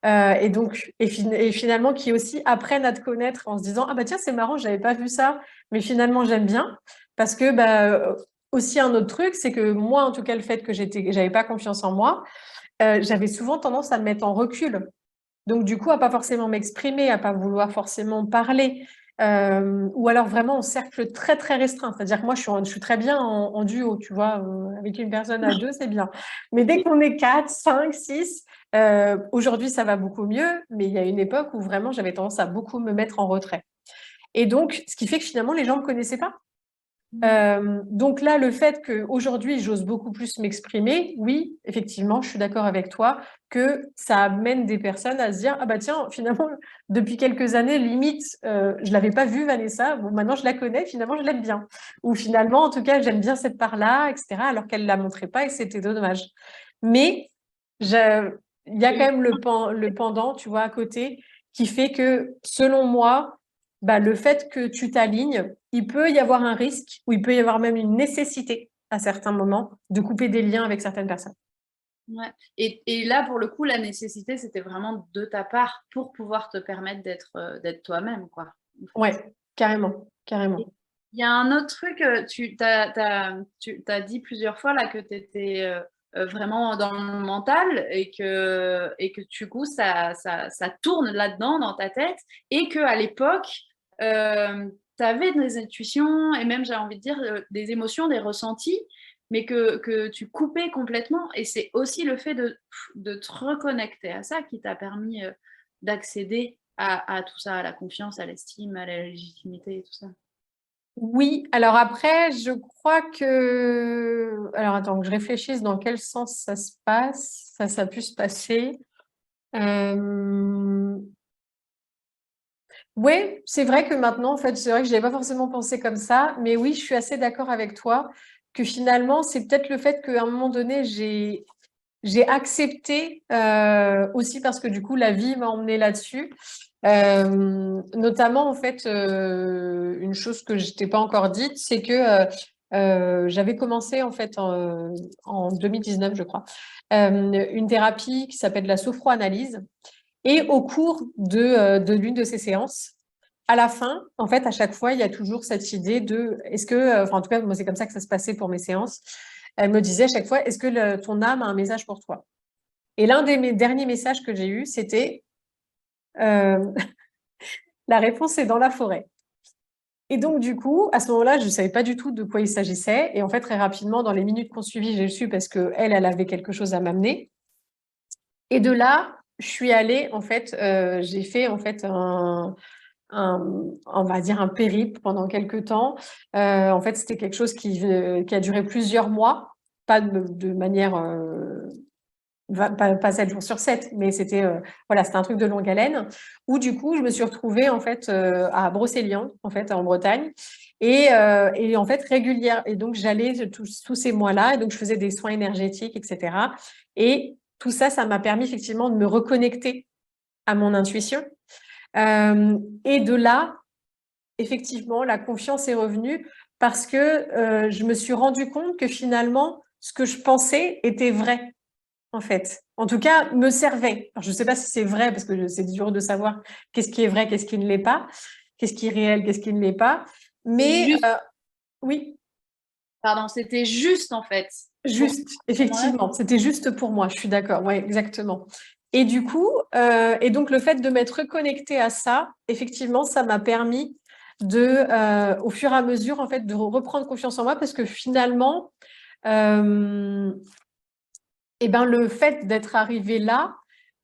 Et finalement, qui aussi apprennent à te connaître en se disant, ah bah tiens, c'est marrant, j'avais pas vu ça, mais finalement, j'aime bien. Parce que aussi un autre truc, c'est que moi, en tout cas, le fait que j'avais pas confiance en moi, j'avais souvent tendance à me mettre en recul. Donc, du coup, à pas forcément m'exprimer, à pas vouloir forcément parler, ou alors vraiment en cercle très, très restreint. C'est-à-dire que moi, je suis très bien en duo, tu vois, avec une personne à deux, c'est bien. Mais dès qu'on est 4, 5, 6, aujourd'hui, ça va beaucoup mieux, mais il y a une époque où vraiment, j'avais tendance à beaucoup me mettre en retrait. Et donc, ce qui fait que finalement, les gens ne me connaissaient pas. Donc là, le fait qu'aujourd'hui, j'ose beaucoup plus m'exprimer, oui, effectivement, je suis d'accord avec toi que ça amène des personnes à se dire, ah bah tiens, finalement, depuis quelques années, limite, je l'avais pas vue, Vanessa, bon, maintenant je la connais, finalement, je l'aime bien. Ou finalement, en tout cas, j'aime bien cette part-là, etc., alors qu'elle la montrait pas et c'était dommage. Mais il y a quand même le pendant, tu vois, à côté, qui fait que, selon moi, le fait que tu t'alignes, il peut y avoir un risque ou il peut y avoir même une nécessité à certains moments de couper des liens avec certaines personnes. Ouais. Et là, pour le coup, la nécessité, c'était vraiment de ta part pour pouvoir te permettre d'être toi-même, quoi. Ouais, carrément, carrément. Il y a un autre truc, tu as dit plusieurs fois là que tu étais vraiment dans le mental et que du coup, ça tourne là-dedans dans ta tête et qu'à l'époque, tu avais des intuitions et même, j'ai envie de dire, des émotions, des ressentis, mais que tu coupais complètement. Et c'est aussi le fait de te reconnecter à ça qui t'a permis d'accéder à tout ça, à la confiance, à l'estime, à la légitimité et tout ça. Oui, alors après, je crois que... Alors attends, que je réfléchisse dans quel sens ça se passe, ça a pu se passer. Oui, c'est vrai que maintenant, en fait, c'est vrai que je n'avais pas forcément pensé comme ça, mais oui, je suis assez d'accord avec toi que finalement, c'est peut-être le fait qu'à un moment donné, j'ai accepté aussi parce que du coup, la vie m'a emmenée là-dessus. Notamment, en fait, une chose que je t'ai pas encore dite, c'est que j'avais commencé en fait en 2019, je crois, une thérapie qui s'appelle la sophroanalyse. Et au cours de l'une de ces séances, à la fin, en fait, à chaque fois, il y a toujours cette idée de, est-ce que, enfin, en tout cas, moi, c'est comme ça que ça se passait pour mes séances. Elle me disait à chaque fois, est-ce que ton âme a un message pour toi? Et l'un des mes derniers messages que j'ai eu, c'était euh, la réponse est dans la forêt. Et donc, du coup, à ce moment-là, je ne savais pas du tout de quoi il s'agissait. Et en fait, très rapidement, dans les minutes qu'on suivit, j'ai su parce qu'elle, elle avait quelque chose à m'amener. Et de là, je suis allée, en fait, j'ai fait en fait on va dire un périple pendant quelques temps. En fait, c'était quelque chose qui a duré plusieurs mois, pas de manière pas 7 jours sur 7, mais c'était voilà, c'était un truc de longue haleine où du coup, je me suis retrouvée en fait à Brocéliande, en fait, en Bretagne. Et en fait, régulière. Et donc, j'allais tous ces mois-là, et donc je faisais des soins énergétiques, etc. Et tout ça, ça m'a permis effectivement de me reconnecter à mon intuition. Et de là, effectivement, la confiance est revenue parce que je me suis rendu compte que finalement, ce que je pensais était vrai, en fait. En tout cas, me servait. Alors, je ne sais pas si c'est vrai parce que c'est dur de savoir qu'est-ce qui est vrai, qu'est-ce qui ne l'est pas, qu'est-ce qui est réel, qu'est-ce qui ne l'est pas. Mais Juste, oui, pardon, c'était juste en fait. juste, effectivement, c'était juste pour moi, je suis d'accord, ouais, exactement. Et du coup, et donc le fait de m'être reconnectée à ça, effectivement, ça m'a permis au fur et à mesure, en fait, de reprendre confiance en moi parce que finalement, et ben, le fait d'être arrivée là,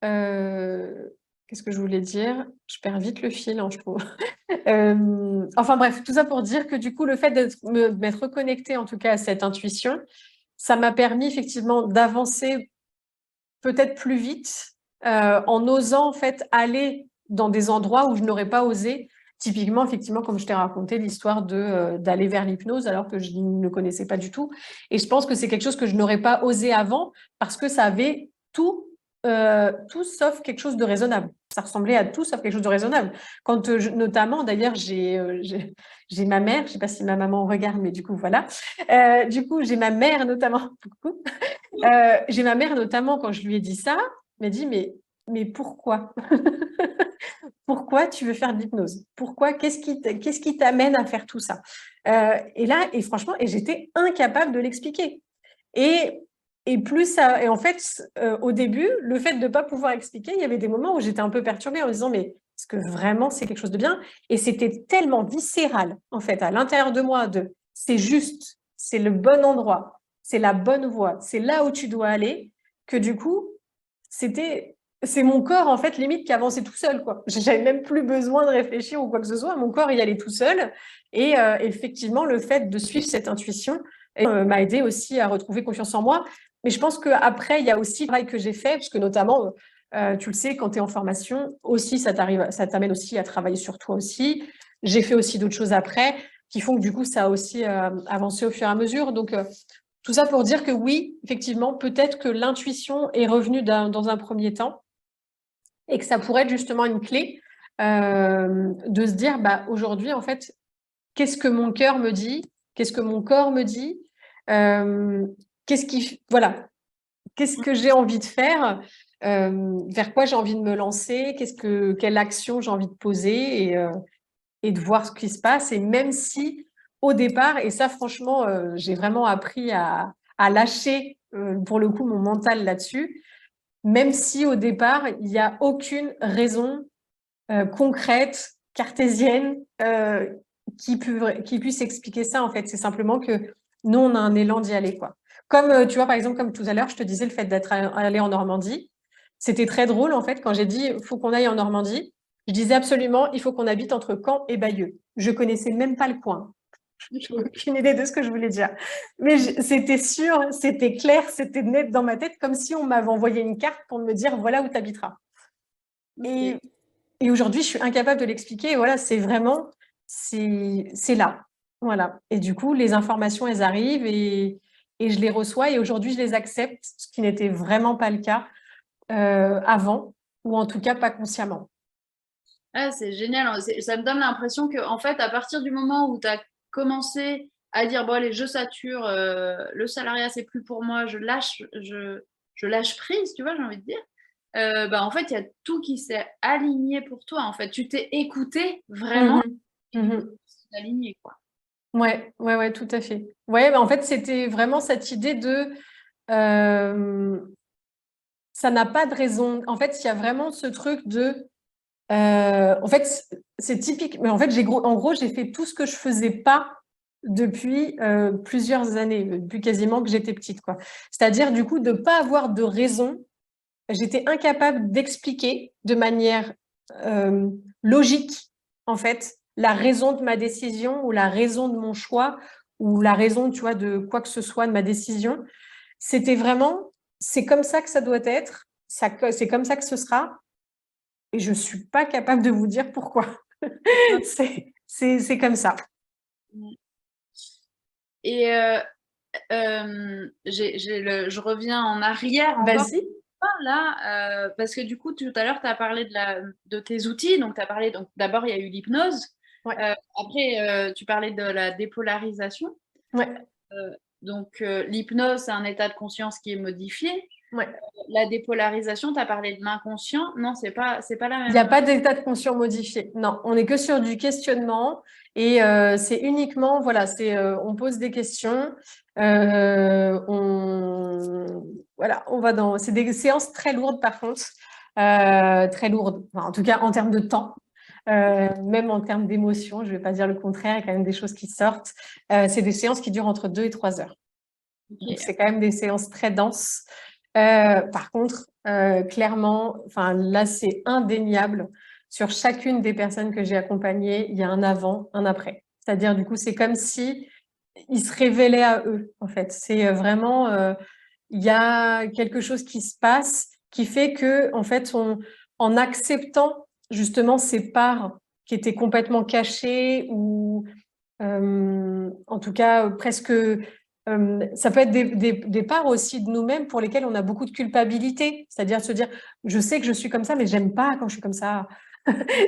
qu'est-ce que je voulais dire? Je perds vite le fil, hein, je trouve. Enfin bref, tout ça pour dire que du coup, le fait de m'être reconnectée en tout cas à cette intuition, ça m'a permis effectivement d'avancer peut-être plus vite en osant en fait aller dans des endroits où je n'aurais pas osé. Typiquement, effectivement, comme je t'ai raconté, l'histoire d'aller vers l'hypnose alors que je ne connaissais pas du tout. Et je pense que c'est quelque chose que je n'aurais pas osé avant parce que ça avait tout sauf quelque chose de raisonnable. Ça ressemblait à tout sauf quelque chose de raisonnable. Quand notamment, d'ailleurs, j'ai ma mère, je ne sais pas si ma maman regarde, mais du coup, voilà. Du coup, j'ai ma mère notamment, coucou. J'ai ma mère notamment, quand je lui ai dit ça, m'a dit, mais pourquoi? Pourquoi tu veux faire de l'hypnose? Pourquoi? Qu'est-ce qui t'amène à faire tout ça? Et franchement, j'étais incapable de l'expliquer. Et, et en fait, au début, le fait de ne pas pouvoir expliquer, il y avait des moments où j'étais un peu perturbée en me disant, mais est-ce que vraiment c'est quelque chose de bien? Et c'était tellement viscéral, en fait, à l'intérieur de moi, c'est juste, c'est le bon endroit, c'est la bonne voie, c'est là où tu dois aller, que du coup, c'est mon corps, en fait, limite, qui avançait tout seul, quoi. J'avais même plus besoin de réfléchir ou quoi que ce soit. Mon corps y allait tout seul. Et effectivement, le fait de suivre cette intuition m'a aidé aussi à retrouver confiance en moi. Mais je pense qu'après, il y a aussi le travail que j'ai fait, parce que notamment, tu le sais, quand tu es en formation, aussi, ça t'amène aussi à travailler sur toi aussi. J'ai fait aussi d'autres choses après qui font que du coup, ça a aussi avancé au fur et à mesure. Donc, tout ça pour dire que oui, effectivement, peut-être que l'intuition est revenue dans un premier temps et que ça pourrait être justement une clé de se dire, bah, aujourd'hui, en fait, qu'est-ce que mon cœur me dit? Qu'est-ce que mon corps me dit? Voilà, qu'est-ce que j'ai envie de faire? Vers quoi j'ai envie de me lancer? Quelle action j'ai envie de poser et de voir ce qui se passe. Et même si, au départ, et ça, franchement, j'ai vraiment appris à lâcher, pour le coup, mon mental là-dessus, même si au départ, il n'y a aucune raison concrète, cartésienne, qui puisse expliquer ça, en fait. C'est simplement que nous, on a un élan d'y aller, quoi. Comme, tu vois, par exemple, comme tout à l'heure, je te disais le fait d'être allé en Normandie. C'était très drôle, en fait, quand j'ai dit « faut qu'on aille en Normandie », je disais absolument « il faut qu'on habite entre Caen et Bayeux ». Je connaissais même pas le coin. Je n'ai aucune idée de ce que je voulais dire. Mais c'était sûr, c'était clair, c'était net dans ma tête, comme si on m'avait envoyé une carte pour me dire « voilà où tu habiteras ». Ok. Et aujourd'hui, je suis incapable de l'expliquer. Et voilà, c'est là. Voilà. Et du coup, les informations, elles arrivent et je les reçois. Et aujourd'hui, je les accepte, ce qui n'était vraiment pas le cas avant, ou en tout cas pas consciemment. Ah, c'est génial, hein. Ça me donne l'impression que, en fait, à partir du moment où tu as commencé à dire, bon, allez, je sature, le salariat, c'est plus pour moi, je lâche prise, tu vois, j'ai envie de dire. Bah, en fait, il y a tout qui s'est aligné pour toi. En fait, tu t'es écouté vraiment Mhm. et du coup, Mhm. c'est aligné, quoi. Ouais, tout à fait. Ouais, bah, en fait, c'était vraiment cette idée de euh, ça n'a pas de raison. En fait, il y a vraiment ce truc de en fait, c'est typique. Mais en fait, en gros, j'ai fait tout ce que je faisais pas depuis plusieurs années, depuis quasiment que j'étais petite, quoi. C'est-à-dire, du coup, de pas avoir de raison. J'étais incapable d'expliquer de manière euh, logique, en fait, la raison de ma décision ou la raison de mon choix ou la raison, tu vois, de quoi que ce soit de ma décision. C'était vraiment, c'est comme ça que ça doit être, c'est comme ça que ce sera. Et je suis pas capable de vous dire pourquoi. C'est comme ça. Et je reviens en arrière encore Vas-y. là, parce que du coup, tout à l'heure, tu as parlé de tes outils. Donc, tu as parlé, donc d'abord, il y a eu l'hypnose. Ouais, Après, tu parlais de la dépolarisation. ouais, L'hypnose, c'est un état de conscience qui est modifié. ouais. La dépolarisation, tu as parlé de l'inconscient. Non, c'est pas la Il n'y a même. pas d'état de conscience modifié. Non, on n'est que sur du questionnement et c'est uniquement, voilà, on pose des questions, voilà, c'est des séances très lourdes par contre, très lourdes, enfin, en tout cas en termes de temps. Même en termes d'émotion, je ne vais pas dire le contraire, il y a quand même des choses qui sortent. C'est des séances qui durent entre 2 et 3 heures. Donc, Ok. c'est quand même des séances très denses. Par contre, clairement, enfin, là, c'est indéniable. Sur chacune des personnes que j'ai accompagnées, il y a un avant, un après. C'est-à-dire, du coup, c'est comme si ils se révélaient à eux, en fait. C'est vraiment, il y a quelque chose qui se passe qui fait que, en fait, en acceptant justement ces parts qui étaient complètement cachées ou en tout cas, presque, ça peut être des parts aussi de nous-mêmes pour lesquelles on a beaucoup de culpabilité. C'est-à-dire se dire, je sais que je suis comme ça, mais j'aime pas quand je suis comme ça.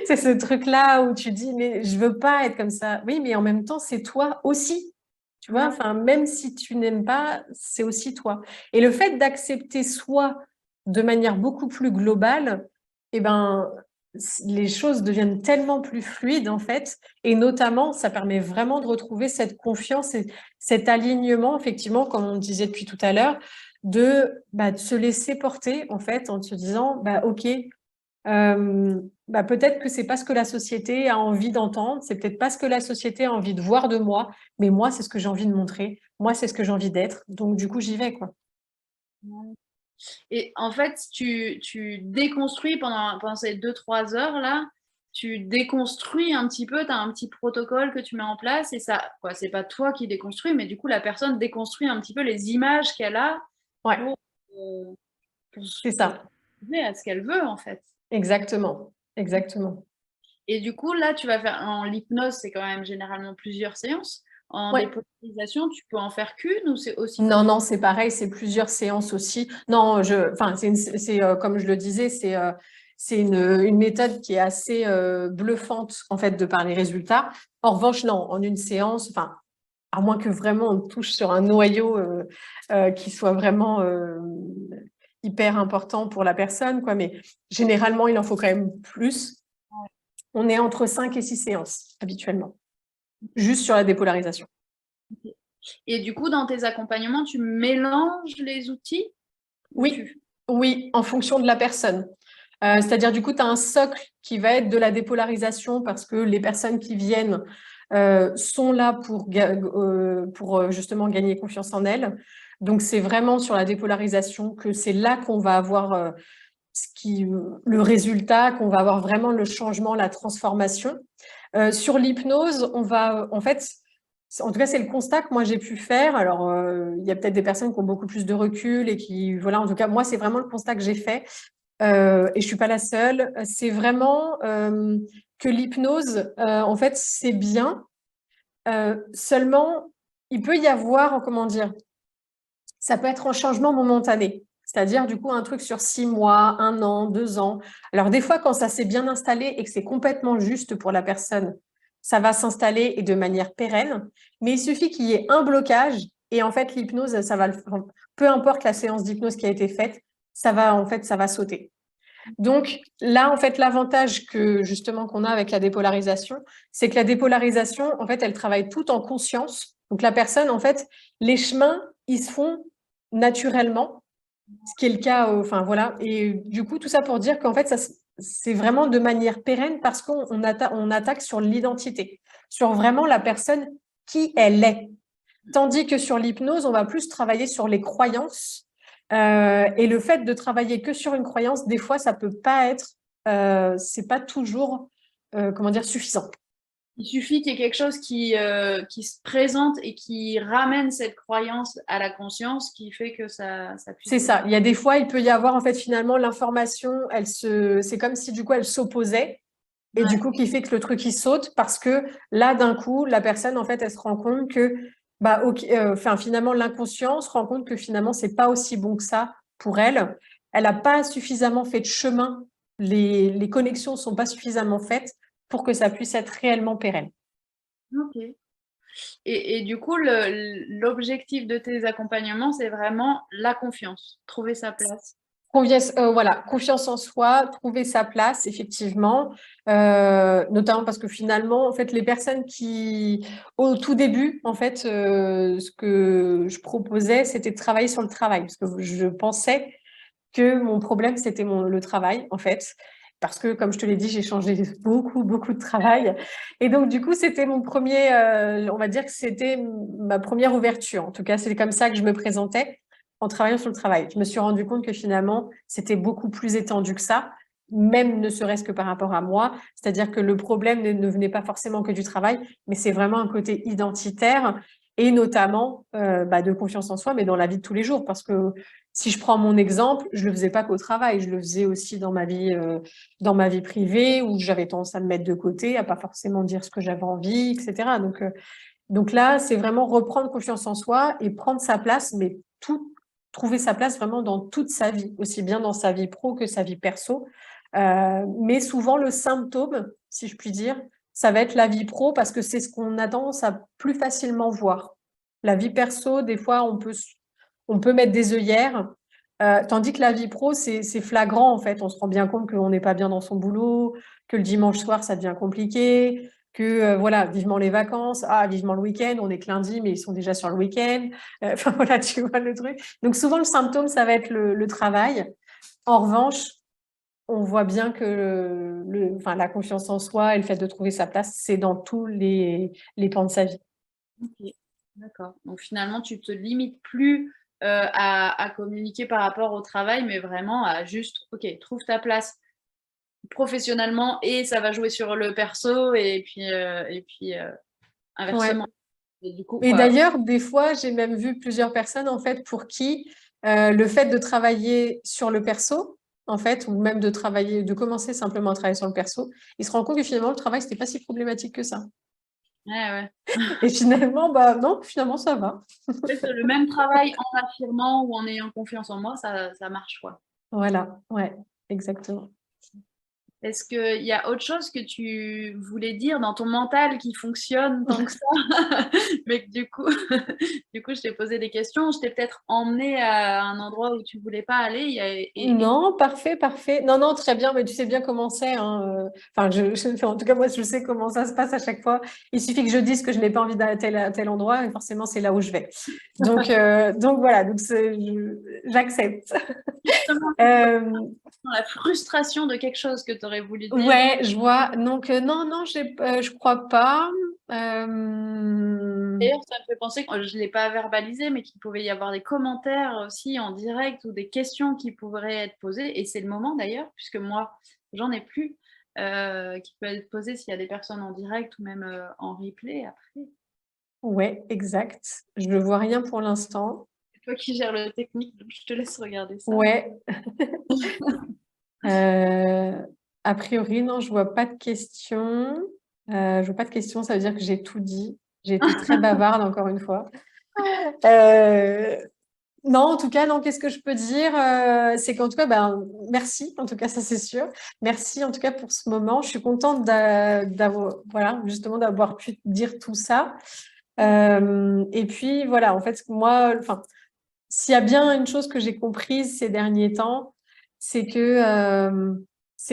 C'est ce truc-là où tu dis, mais je veux pas être comme ça. Oui, mais en même temps, c'est toi aussi. Tu vois, Ouais. enfin, même si tu n'aimes pas, c'est aussi toi. Et le fait d'accepter soi de manière beaucoup plus globale, eh ben, les choses deviennent tellement plus fluides, en fait. Et notamment, ça permet vraiment de retrouver cette confiance et cet alignement, effectivement, comme on disait depuis tout à l'heure, de se laisser porter, en fait, en se disant, bah, OK, peut-être que c'est pas ce que la société a envie d'entendre, c'est peut-être pas ce que la société a envie de voir de moi, mais moi, c'est ce que j'ai envie de montrer, moi, c'est ce que j'ai envie d'être, donc du coup, j'y vais, quoi. Ouais. Et en fait, tu déconstruis pendant ces 2-3 heures là, tu déconstruis un petit peu, tu as un petit protocole que tu mets en place et ça, quoi, c'est pas toi qui déconstruis, mais du coup, la personne déconstruit un petit peu les images qu'elle a Ouais, pour, euh, pour, c'est pour ça, trouver à ce qu'elle veut en fait. exactement, exactement. Et du coup, là, tu vas faire en l'hypnose, c'est quand même généralement plusieurs séances. En Ouais. dépolarisation, tu peux en faire qu'une ou c'est aussi Non, plusieurs? non, c'est pareil, c'est plusieurs séances aussi. Non, enfin, comme je le disais, c'est une méthode qui est assez bluffante en fait de par les résultats. En revanche, non, en une séance, enfin, à moins que vraiment on touche sur un noyau qui soit vraiment hyper important pour la personne, quoi. Mais généralement, il en faut quand même plus. On est entre 5 et 6 séances habituellement, juste sur la dépolarisation. Et du coup, dans tes accompagnements, tu mélanges les outils ou Oui, tu... oui, en fonction de la personne. C'est-à-dire, du coup, tu as un socle qui va être de la dépolarisation parce que les personnes qui viennent sont là pour justement gagner confiance en elles. Donc, c'est vraiment sur la dépolarisation que c'est là qu'on va avoir le résultat, qu'on va avoir vraiment le changement, la transformation. Sur l'hypnose, on va, en fait, en tout cas, c'est le constat que moi j'ai pu faire. Alors, il y a peut-être des personnes qui ont beaucoup plus de recul et qui, voilà, en tout cas, moi, c'est vraiment le constat que j'ai fait. Et je suis pas la seule. C'est vraiment que l'hypnose, en fait, c'est bien. Seulement, il peut y avoir, comment dire, ça peut être un changement momentané. C'est-à-dire, du coup, un truc sur 6 mois, 1 an, 2 ans. Alors, des fois, quand ça s'est bien installé et que c'est complètement juste pour la personne, ça va s'installer et de manière pérenne. Mais il suffit qu'il y ait un blocage et en fait, l'hypnose, peu importe la séance d'hypnose qui a été faite, ça va sauter. Donc là, en fait, l'avantage que justement qu'on a avec la dépolarisation, c'est que la dépolarisation, en fait, elle travaille tout en conscience. Donc la personne, en fait, les chemins, ils se font naturellement, ce qui est le cas, enfin voilà. Et du coup, tout ça pour dire qu'en fait, c'est vraiment de manière pérenne parce on attaque sur l'identité, sur vraiment la personne qui elle est. Tandis que sur l'hypnose, on va plus travailler sur les croyances. Et le fait de travailler que sur une croyance, des fois, ça peut pas être, c'est pas toujours, comment dire, suffisant. Il suffit qu'il y ait quelque chose qui se présente et qui ramène cette croyance à la conscience qui fait que ça puisse C'est ça. Il y a des fois, il peut y avoir en fait finalement l'information, c'est comme si du coup elle s'opposait et du Ouais. coup qui fait que le truc il saute parce que là d'un coup la personne en fait elle se rend compte que bah ok, enfin finalement l'inconscient se rend compte que finalement c'est pas aussi bon que ça pour elle. Elle n'a pas suffisamment fait de chemin, les connexions sont pas suffisamment faites pour que ça puisse être réellement pérenne. Ok. Et du coup, l'objectif de tes accompagnements, c'est vraiment la confiance, trouver sa place. Voilà, confiance en soi, trouver sa place, effectivement, notamment parce que finalement, en fait, les personnes qui, au tout début, en fait, ce que je proposais, c'était de travailler sur le travail, parce que je pensais que mon problème, c'était le travail, en fait. parce que, comme je te l'ai dit, j'ai changé beaucoup, beaucoup de travail. Et donc, du coup, c'était mon premier, on va dire que c'était ma première ouverture. En tout cas, c'est comme ça que je me présentais en travaillant sur le travail. Je me suis rendu compte que finalement, c'était beaucoup plus étendu que ça, même ne serait-ce que par rapport à moi. C'est-à-dire que le problème ne venait pas forcément que du travail, mais c'est vraiment un côté identitaire et notamment de confiance en soi, mais dans la vie de tous les jours. Parce que si je prends mon exemple, je le faisais pas qu'au travail, je le faisais aussi dans ma vie privée, où j'avais tendance à me mettre de côté, à pas forcément dire ce que j'avais envie, etc. Donc là, c'est vraiment reprendre confiance en soi et prendre sa place, mais trouver sa place vraiment dans toute sa vie, aussi bien dans sa vie pro que sa vie perso. Mais souvent, le symptôme, si je puis dire, ça va être la vie pro parce que c'est ce qu'on a tendance à plus facilement voir. La vie perso, des fois, on peut mettre des œillères, tandis que la vie pro, c'est flagrant en fait. On se rend bien compte qu'on n'est pas bien dans son boulot, que le dimanche soir, ça devient compliqué, que voilà, vivement les vacances, vivement le week-end, on est que lundi, mais ils sont déjà sur le week-end. Enfin voilà, tu vois le truc. Donc souvent, le symptôme, ça va être le travail. En revanche, on voit bien que la confiance en soi et le fait de trouver sa place, c'est dans tous les pans de sa vie. Ok, d'accord. Donc finalement, tu te limites plus à communiquer par rapport au travail, mais vraiment à juste, ok, trouve ta place professionnellement et ça va jouer sur le perso et puis Ouais. inversement. Et du coup, Et d'ailleurs, des fois, j'ai même vu plusieurs personnes en fait pour qui le fait de travailler sur le perso, en fait, ou même de commencer simplement à travailler sur le perso, ils se rendent compte que finalement le travail c'était pas si problématique que ça. ouais. Et finalement, non, finalement ça va. Peut-être que le même travail en affirmant ou en ayant confiance en moi, ça marche, quoi. Voilà, ouais, exactement. Est-ce qu'il y a autre chose que tu voulais dire dans ton mental qui fonctionne tant que ça? Mais que du coup, je t'ai posé des questions, je t'ai peut-être emmené à un endroit où tu voulais pas aller. Non, parfait, parfait. Non, non, très bien, mais tu sais bien comment c'est, hein. Enfin, en tout cas, moi, je sais comment ça se passe à chaque fois. Il suffit que je dise que je n'ai pas envie d'aller à tel endroit, et forcément, c'est là où je vais. Donc voilà, j'accepte. Justement, Euh, dans la frustration de quelque chose que tu aurais voulu dire. ouais, je vois. Donc, non, non, je crois pas. Euh, D'ailleurs, ça me fait penser que je ne l'ai pas verbalisé, mais qu'il pouvait y avoir des commentaires aussi en direct ou des questions qui pourraient être posées. Et c'est le moment d'ailleurs, puisque moi, j'en ai plus, qui peut être posée s'il y a des personnes en direct ou même en replay après. ouais, exact. Je ne vois rien pour l'instant. C'est toi qui gères le technique, donc je te laisse regarder ça. Ouais. Euh, a priori, non, je vois pas de questions. Je vois pas de questions, ça veut dire que j'ai tout dit. J'ai été très bavarde, encore une fois. Euh, non, en tout cas, non, qu'est-ce que je peux dire? C'est qu'en tout cas, merci, en tout cas, ça c'est sûr. Merci en tout cas pour ce moment. Je suis contente d'avoir, voilà, justement, d'avoir pu dire tout ça. Et puis, voilà, en fait, moi, enfin, s'il y a bien une chose que j'ai comprise ces derniers temps, c'est que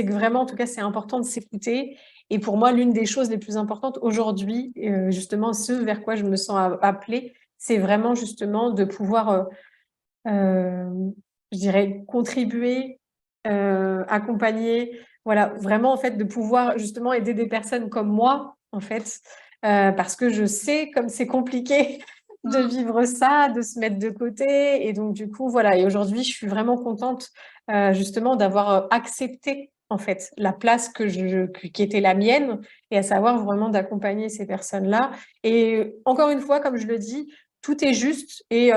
vraiment, en tout cas, c'est important de s'écouter. Et pour moi, l'une des choses les plus importantes aujourd'hui, justement, ce vers quoi je me sens appelée, c'est vraiment justement de pouvoir, je dirais, contribuer, accompagner, voilà, vraiment, en fait, de pouvoir justement aider des personnes comme moi, en fait, parce que je sais comme c'est compliqué de vivre ça, de se mettre de côté. Et donc, du coup, voilà. Et aujourd'hui, je suis vraiment contente, justement, d'avoir accepté, en fait, la place qui était la mienne, et à savoir vraiment d'accompagner ces personnes-là. Et encore une fois, comme je le dis, tout est juste. Et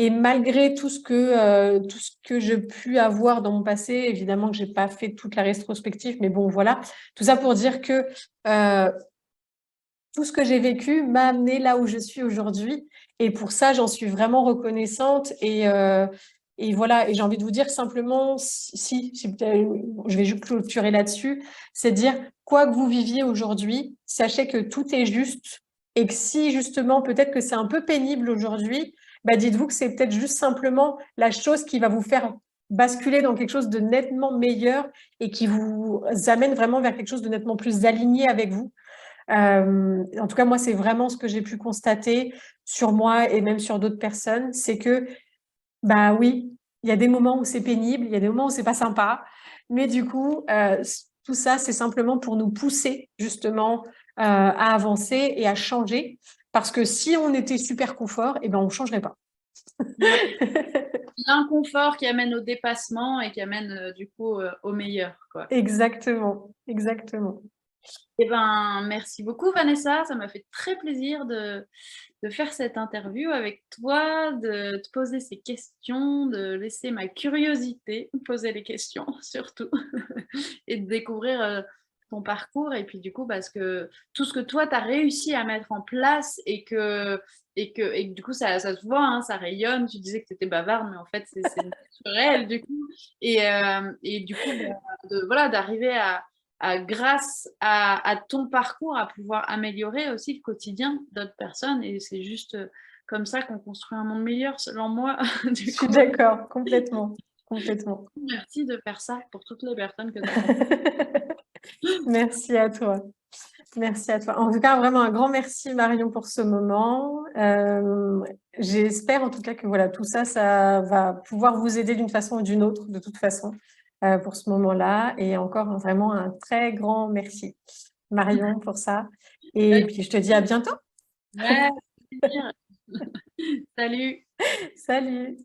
malgré tout ce que j'ai pu avoir dans mon passé, évidemment que j'ai pas fait toute la rétrospective, mais bon, voilà. Tout ça pour dire que tout ce que j'ai vécu m'a amené là où je suis aujourd'hui. Et pour ça, j'en suis vraiment reconnaissante. Et voilà, et j'ai envie de vous dire simplement, je vais juste clôturer là-dessus, c'est dire, quoi que vous viviez aujourd'hui, sachez que tout est juste et que si justement, peut-être que c'est un peu pénible aujourd'hui, dites-vous que c'est peut-être juste simplement la chose qui va vous faire basculer dans quelque chose de nettement meilleur et qui vous amène vraiment vers quelque chose de nettement plus aligné avec vous. En tout cas, moi, c'est vraiment ce que j'ai pu constater sur moi et même sur d'autres personnes, c'est que, oui, Il y a des moments où c'est pénible, il y a des moments où c'est pas sympa, mais du coup, tout ça, c'est simplement pour nous pousser justement à avancer et à changer. Parce que si on était super confort, eh ben, on ne changerait pas. Ouais. L'inconfort qui amène au dépassement et qui amène du coup au meilleur, quoi. Exactement, exactement. Eh ben, merci beaucoup Vanessa, ça m'a fait très plaisir de faire cette interview avec toi, de te poser ces questions, de laisser ma curiosité poser les questions surtout et de découvrir ton parcours et puis du coup parce que tout ce que toi tu as réussi à mettre en place et que du coup ça se voit, hein, ça rayonne. Tu disais que tu étais bavarde mais en fait c'est naturel du coup et du coup bah, voilà, d'arriver grâce à ton parcours, à pouvoir améliorer aussi le quotidien d'autres personnes. Et c'est juste comme ça qu'on construit un monde meilleur, selon moi. Je Du suis coup, d'accord, complètement, complètement. merci de faire ça pour toutes les personnes que tu accompagnes. Merci à toi. Merci à toi. En tout cas, vraiment un grand merci Marion pour ce moment. J'espère en tout cas que voilà, tout ça, ça va pouvoir vous aider d'une façon ou d'une autre, de toute façon, pour ce moment-là. Et encore vraiment un très grand merci Marion pour ça. Et puis je te dis à bientôt. Ouais, c'est plaisir. Salut. Salut.